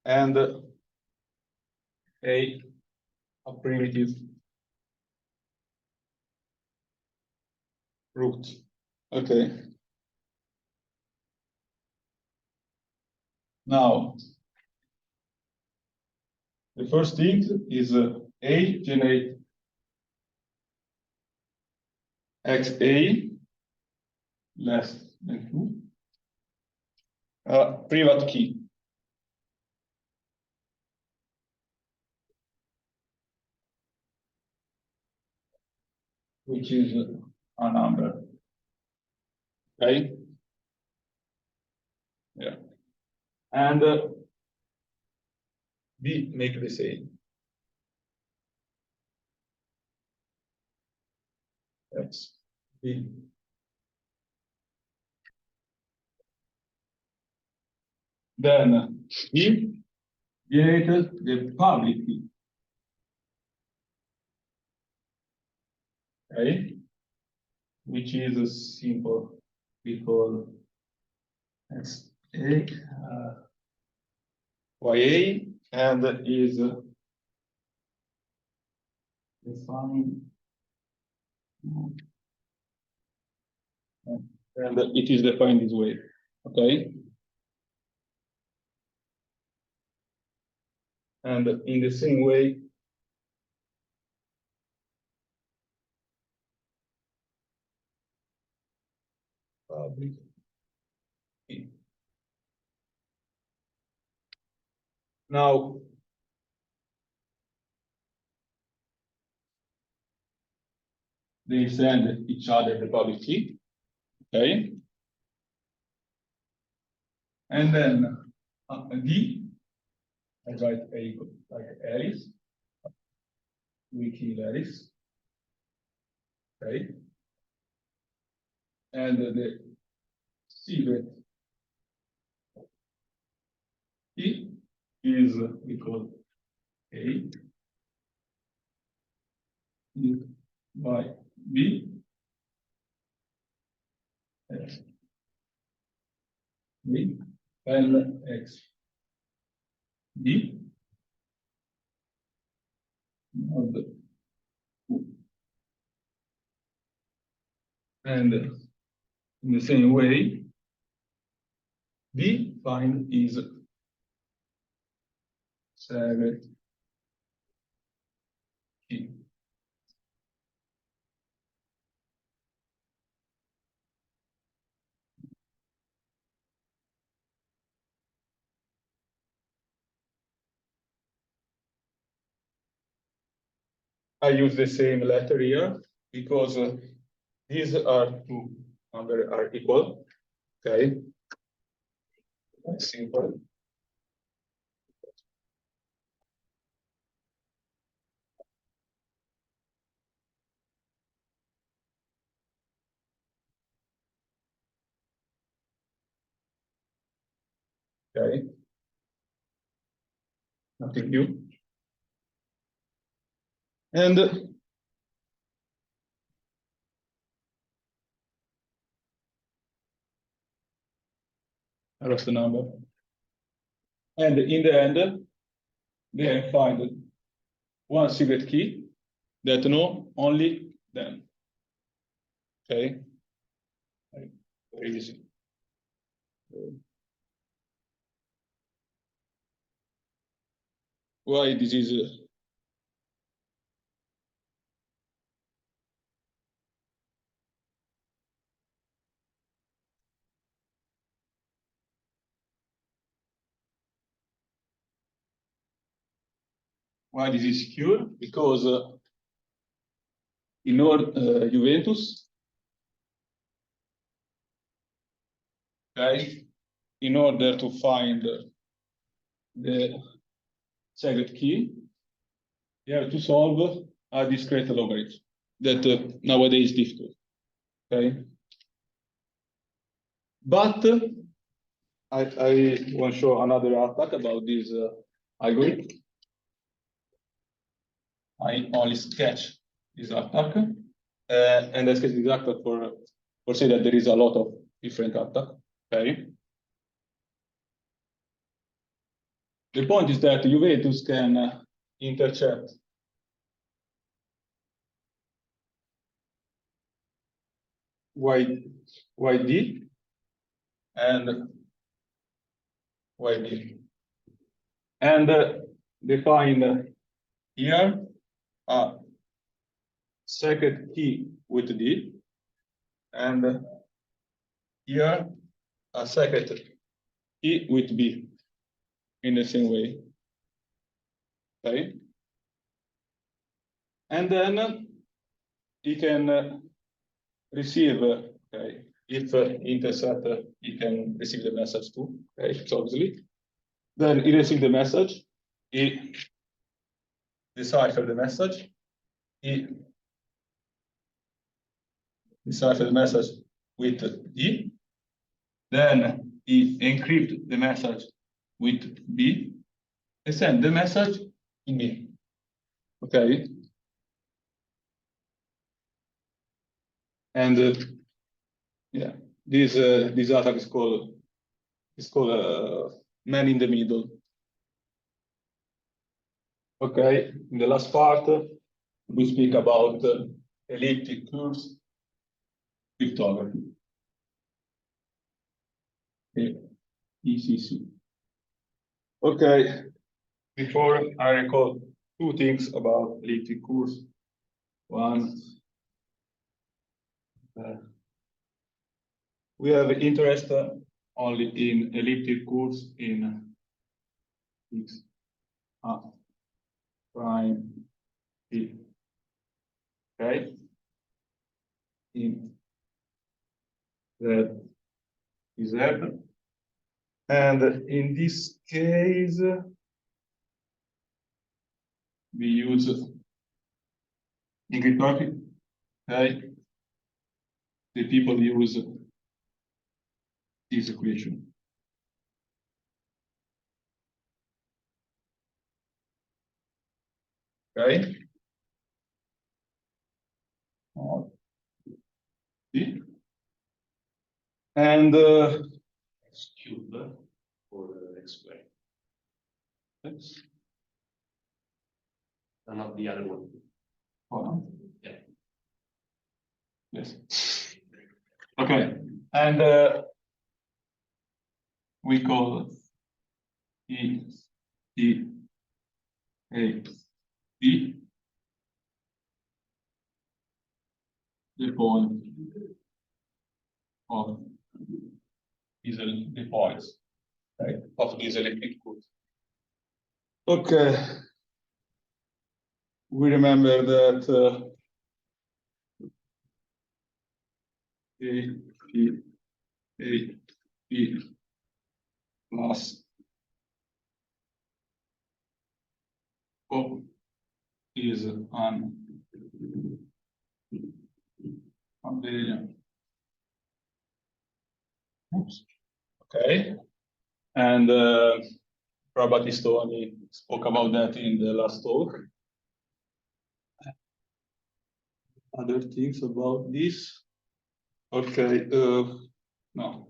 and a primitive root. Okay. Now, the first thing is A generate XA less than 2, private key. Which is a number. Okay. Yeah. And B make the same. X B. Then E generated the public key. Okay. Which is a simple before X A YA and is defined, and it is defined this way. Okay. And in the same way, public key. Now, they send each other the public key, okay? And then D, I write A like Alice, we kill Alice, okay? And the secret key is equal A by B, X, B, and X, D, and in the same way, D find is secret key. I use the same letter here because these are two numbers are equal. Okay. Simple. Okay. Nothing new. And I lost the number. And in the end, they find one secret key that know only them. Okay. Very easy. Why this is why this is secure? Because in order Juventus, okay, in order to find the secret key, you have to solve a discrete logarithm that nowadays is difficult. Okay, but I want to show another attack about this algorithm. I only sketch this attack, and I sketch this attack for say that there is a lot of different attacks. Okay. The point is that Juventus can intercept YD and YD, and define here a secret key with D, and here a secret key with B in the same way. Okay, and then he can receive. Okay, if intercept, he can receive the message too. Okay, so obviously, then he receives the message. He decipher the message. He decipher the message with D. Then he encrypt the message with B and send the message in B. Okay. And yeah, this attack is called man in the middle. Okay, in the last part, we speak about elliptic curves cryptography. ECC. Okay, before I recall two things about elliptic curves. One, we have interest only in elliptic curves in X prime P. Okay, in Z is Z, and in this case we use in cryptography. Okay, the people use this equation. Okay. See? And X cube or X square, let's and not the other one. hold on. Yeah. Yes. Okay. And we call E E A B the point of the points, right, of this elliptic curve. Okay. We remember that A P A B plus O is an abelian. Oops. Okay. And Matteo Doni spoke about that in the last talk. Other things about this? Okay. No.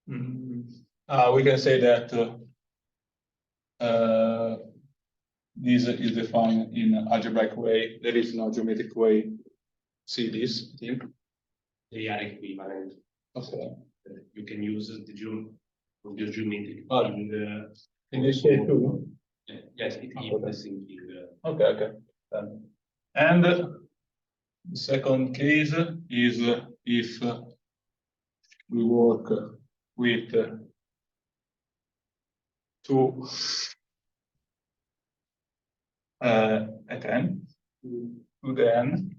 We can say that this is defined in an algebraic way. There is no geometric way. See this thing? They are equivalent. Okay. You can use the geometric. Oh. In this case too. Yes, it gives the same thing. Okay. Okay. And the second case is if we work with two at n to the n,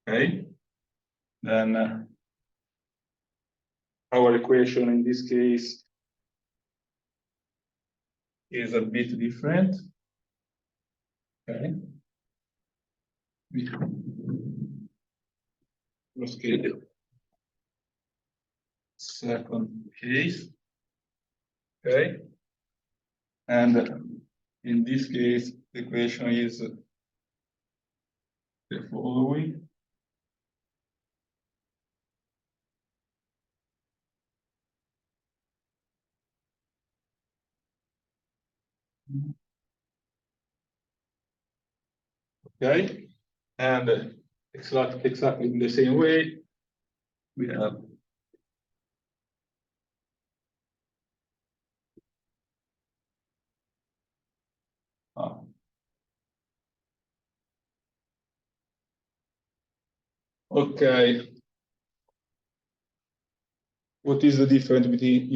okay, then our equation in this case is a bit different. Okay. Let's get it. Second case. Okay. And in this case, the equation is the following. Okay. And exactly in the same way, we have okay. What is the difference between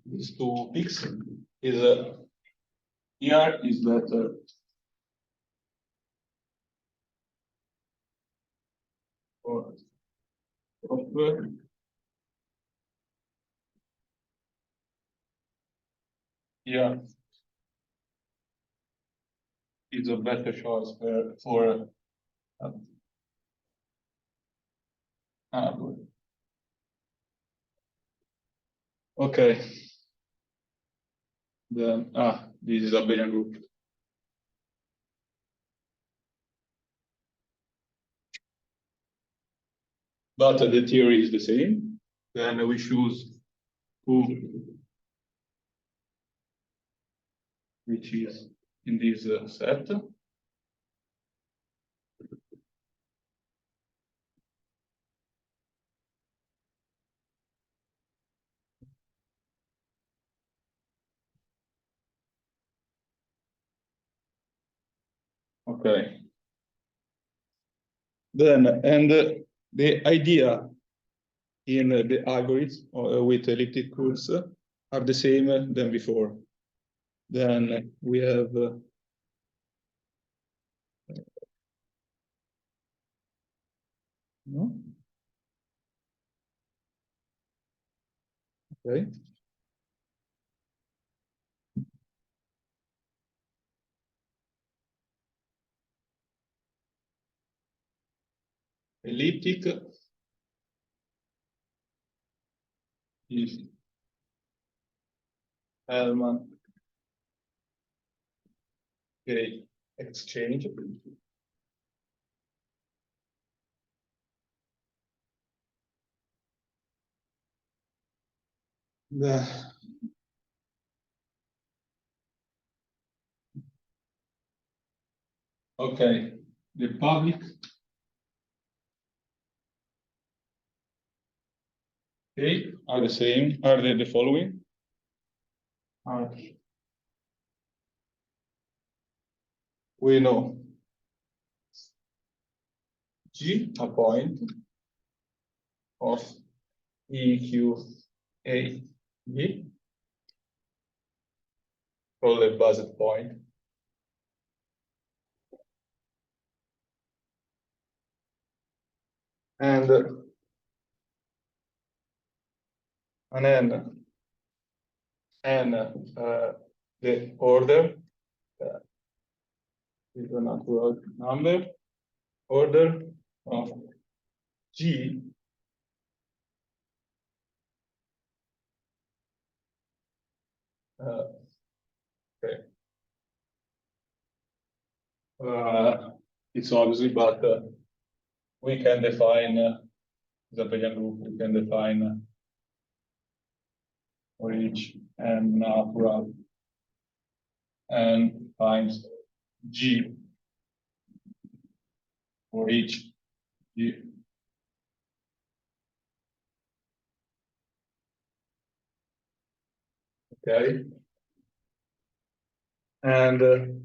these two peaks? Is here is that for software. Here is a better choice for hardware. Okay. Then this is a Abelian group. But the theory is the same. Then we choose two which is in this set. Okay. Then, and the idea in the algorithms with elliptic curves are the same than before. Then we have no? Okay. Elliptic is Hellman exchange. Okay, the public key are the same, are the following. We know G, a point of E, Q, A, B, called a buzzer point. And then the order is a natural number, order of G okay. It's obviously, but we can define the Abelian group, we can define for each and natural n times G for each G. Okay. And the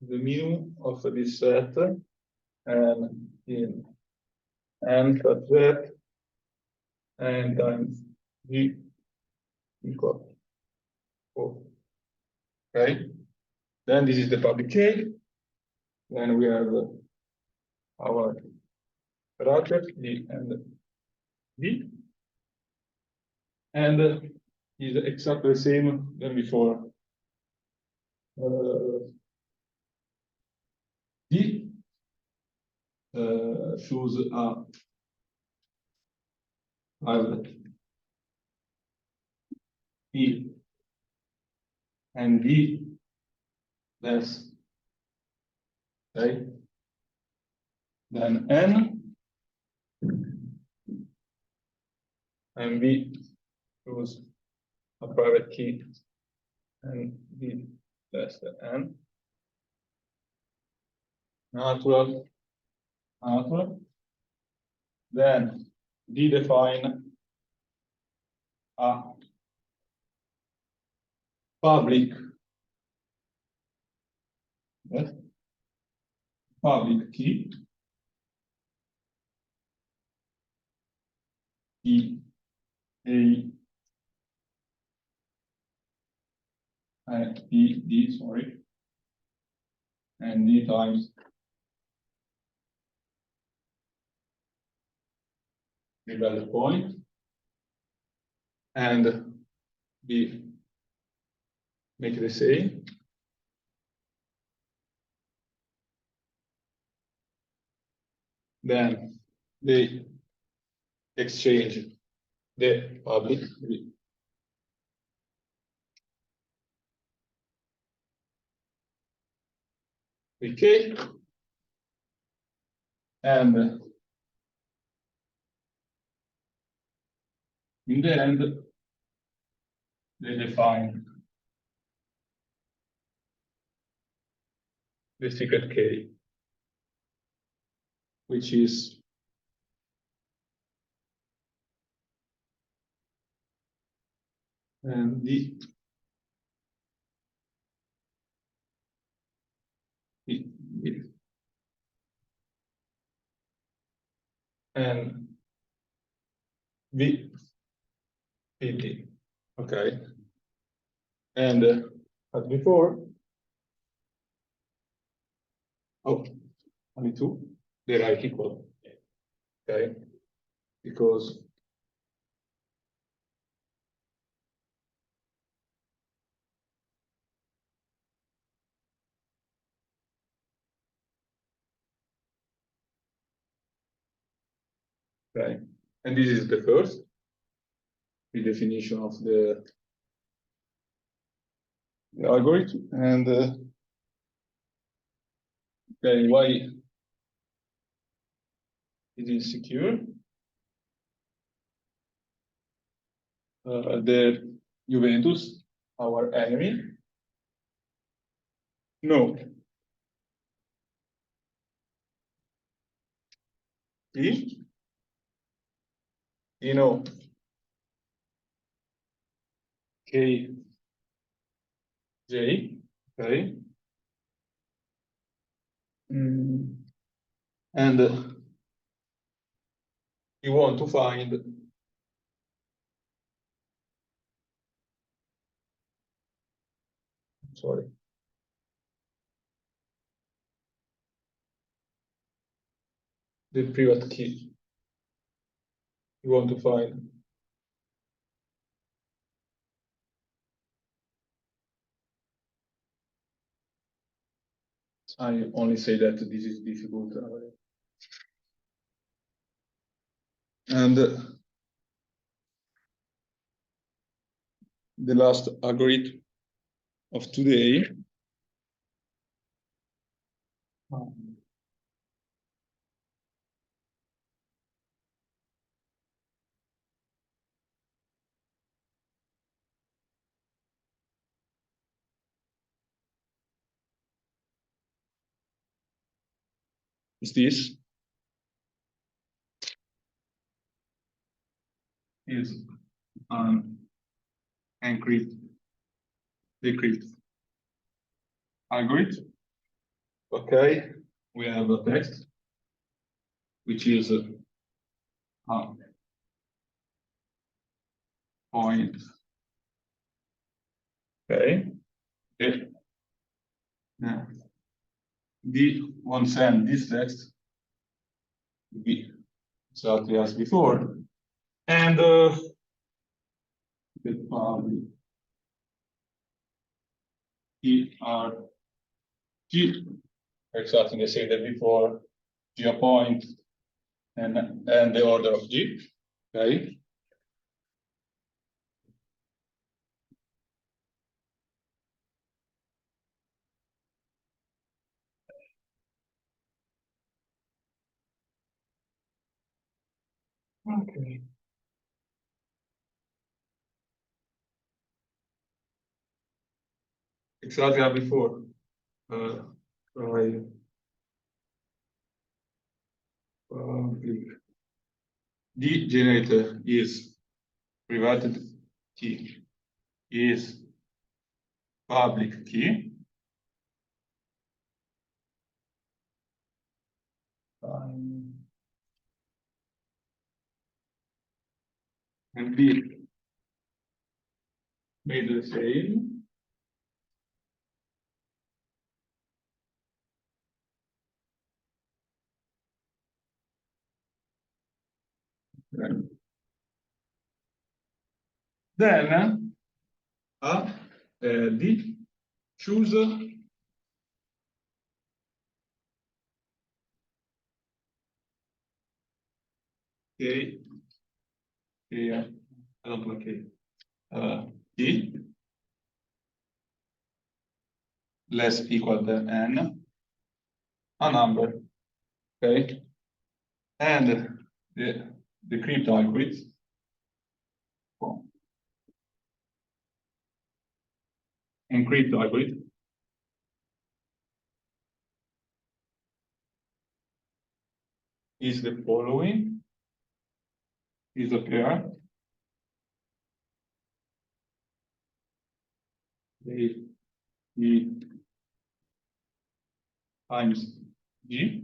minimum of this set and in n such that n times G equal 4. Okay. Then this is the public key. Then we have our bracket D and B. And is exactly the same than before. D choose a private E and D less. Okay. Then N and B choose a private key and D less than N. Natural. Then D define a public key E A E D, sorry, and D times the value point, and B make the same. Then they exchange the public key. Okay, and In the end, they define the secret key, which is the and VPD. Okay. And as before, only two, they are equal. Okay. Because okay. And this is the first, the definition of the algorithm. And okay, why it is secure? The Juventus, our enemy, no. You know, KJ, okay. And you want to find sorry. The private key. You want to find I only say that this is difficult. And the last algorithm of today is this. Is encrypt, decrypt algorithm. Okay, we have a text which is point. Okay. Okay. Yeah. The one send this text be exactly as before, and the G exactly the same that before, G a point and the order of G. Okay. Okay. Exactly as before. Try the generator is private key is public key. And B made the same. Then D choose K. I don't like K. E less equal than N, a number. Okay. And the crypto algorithm encrypt algorithm is the following: is a pair A E times G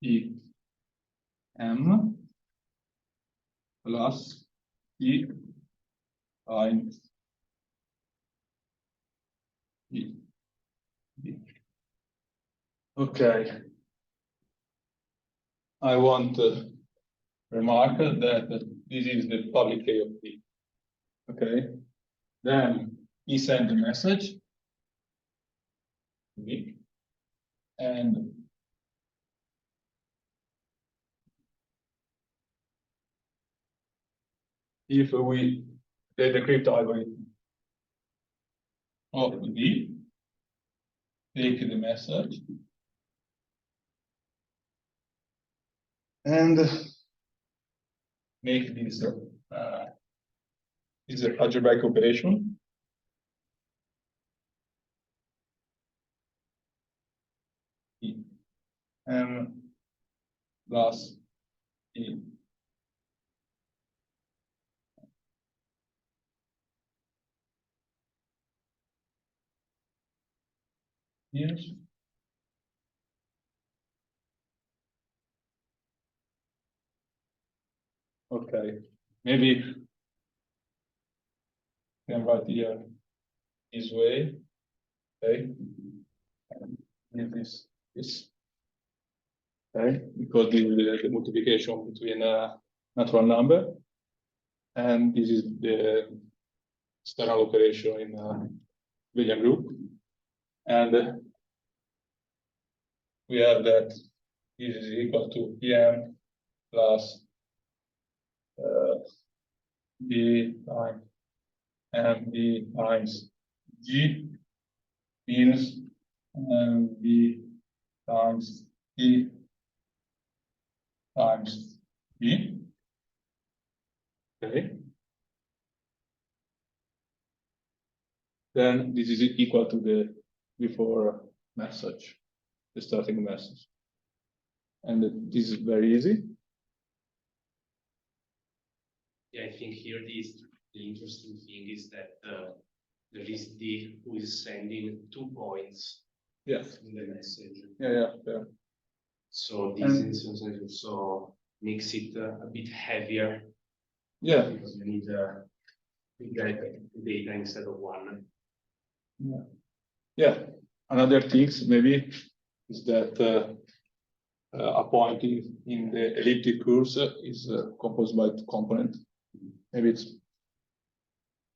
E M plus E times E. Okay. I want to remark that this is the public key of P. Okay. Then he sent a message to me, and if we decrypt algorithm of D, take the message and make this algebraic operation. E M plus E. Yes. Okay. Maybe can write here this way. Okay. And this. Okay, because this is the multiplication between a natural number, and this is the external operation in a William group, and we have that this is equal to EM plus B times MB times G means B times E times B. Okay. Then this is equal to the before message, the starting message. And this is very easy. Yeah, I think here the interesting thing is that there is D who is sending 2 points Yeah. in the message. Yeah. So this instance also makes it a bit heavier. Yeah. Because you need data instead of one. Yeah. Another things maybe is that a point in the elliptic curves is composed by 2 components. Maybe it's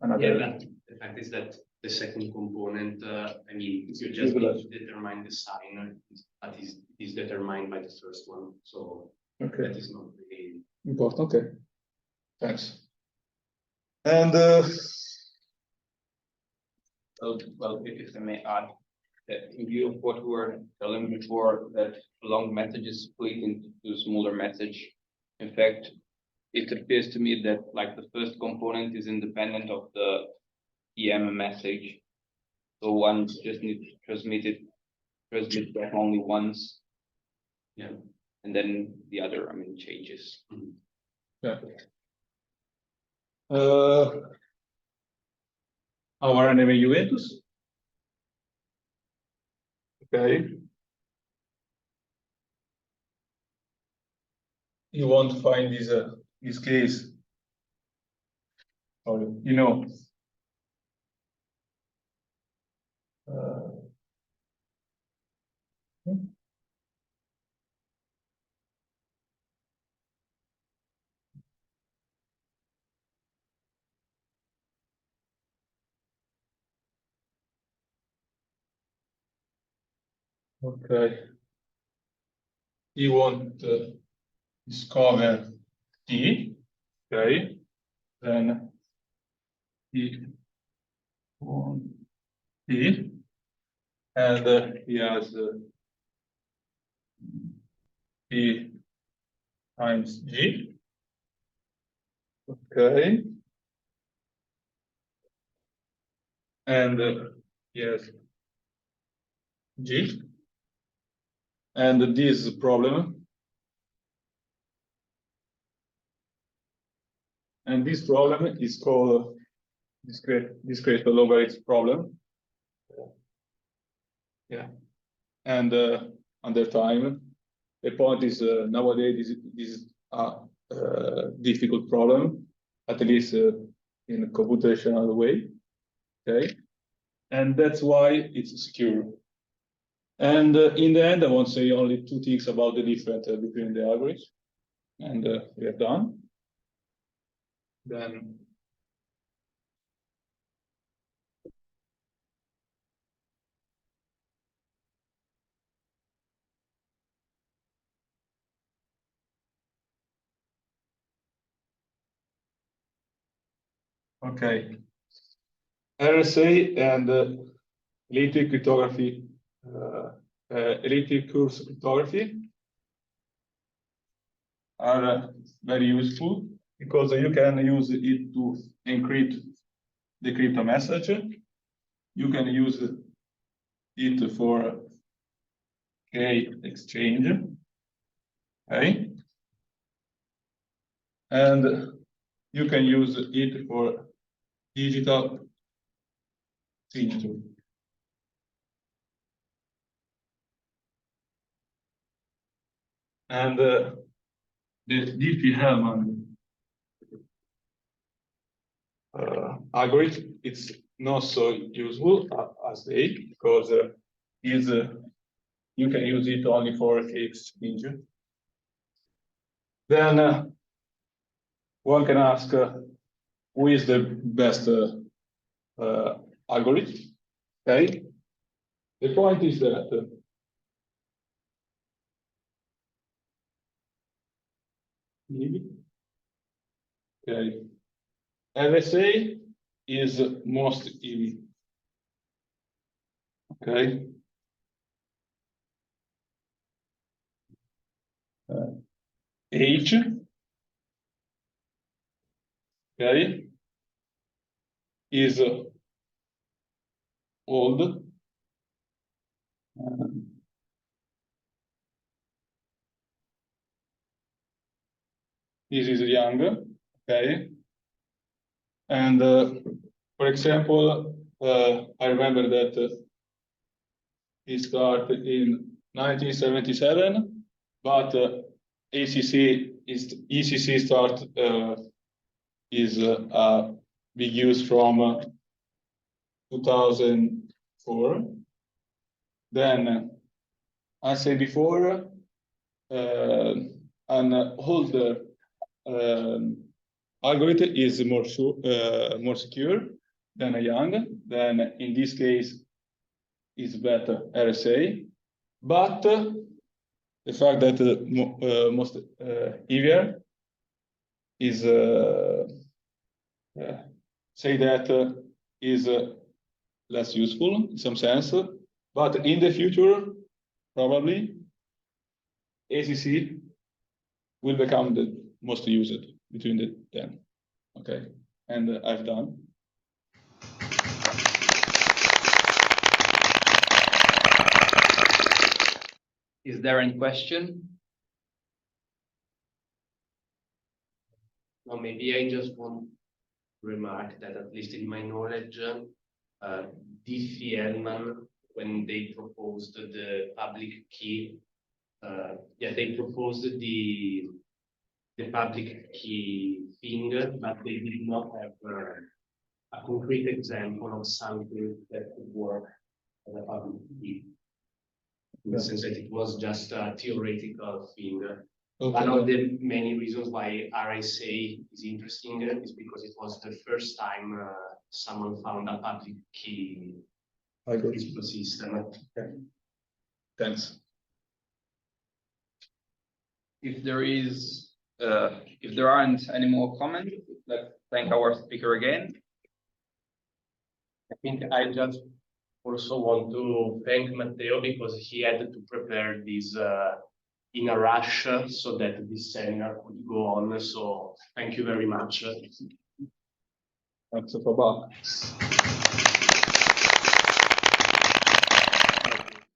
another. Yeah, but the fact is that the second component, I mean, you just need to determine the sign, but it is determined by the first one. So Okay. that is not really Important. Okay. Thanks. And Well, if I may add, that in view of what we were telling before, that long messages split into smaller message. In fact, it appears to me that like the first component is independent of the EM message. So one just needs to transmit back only once. Yeah. And then the other, I mean, changes. yeah. Our enemy Juventus. Okay. You want to find this case. Or you know. Okay. You want to discover T. Okay. Then T on T, and he has P times G. Okay. And yes, G. And this problem. And this problem is called discrete logarithm problem. Yeah. And under time, the point is nowadays this is a difficult problem, at least in a computational way. Okay. And that's why it's secure. And in the end, I want to say only two things about the difference between the algorithms. And we are done. Then okay. RSA and elliptic cryptography, elliptic curve cryptography are very useful because you can use it to encrypt the crypto message. You can use it for key exchange. Okay. And you can use it for digital signature. And the Diffie-Hellman algorithm, it's not so useful as they, because you can use it only for key exchange. Then one can ask who is the best algorithm. Okay. The point is that okay, RSA is most easy. Okay. H. Okay. Is old. This is young. Okay. And for example, I remember that he started in 1977, but ACC is ECC start is big use from 2004. Then, I said before, an older algorithm is more secure than a young. Then, in this case, is better RSA. But the fact that most easier is say that is less useful in some sense, but in the future, probably ACC will become the most used between the 10. Okay, and I've done. Is there any question? No, maybe I just want to remark that at least in my knowledge, Diffie-Hellman, when they proposed the public key, they proposed the public key thing, but they did not have a concrete example of something that could work as a public key. In the sense that it was just a theoretical thing. Okay. One of the many reasons why RSA is interesting is because it was the first time someone found a public key principal system. Okay. Thanks. If there aren't any more comments, let's thank our speaker again. I think I just also want to thank Matteo because he had to prepare this in a rush so that this seminar could go on. So thank you very much. Thanks for back.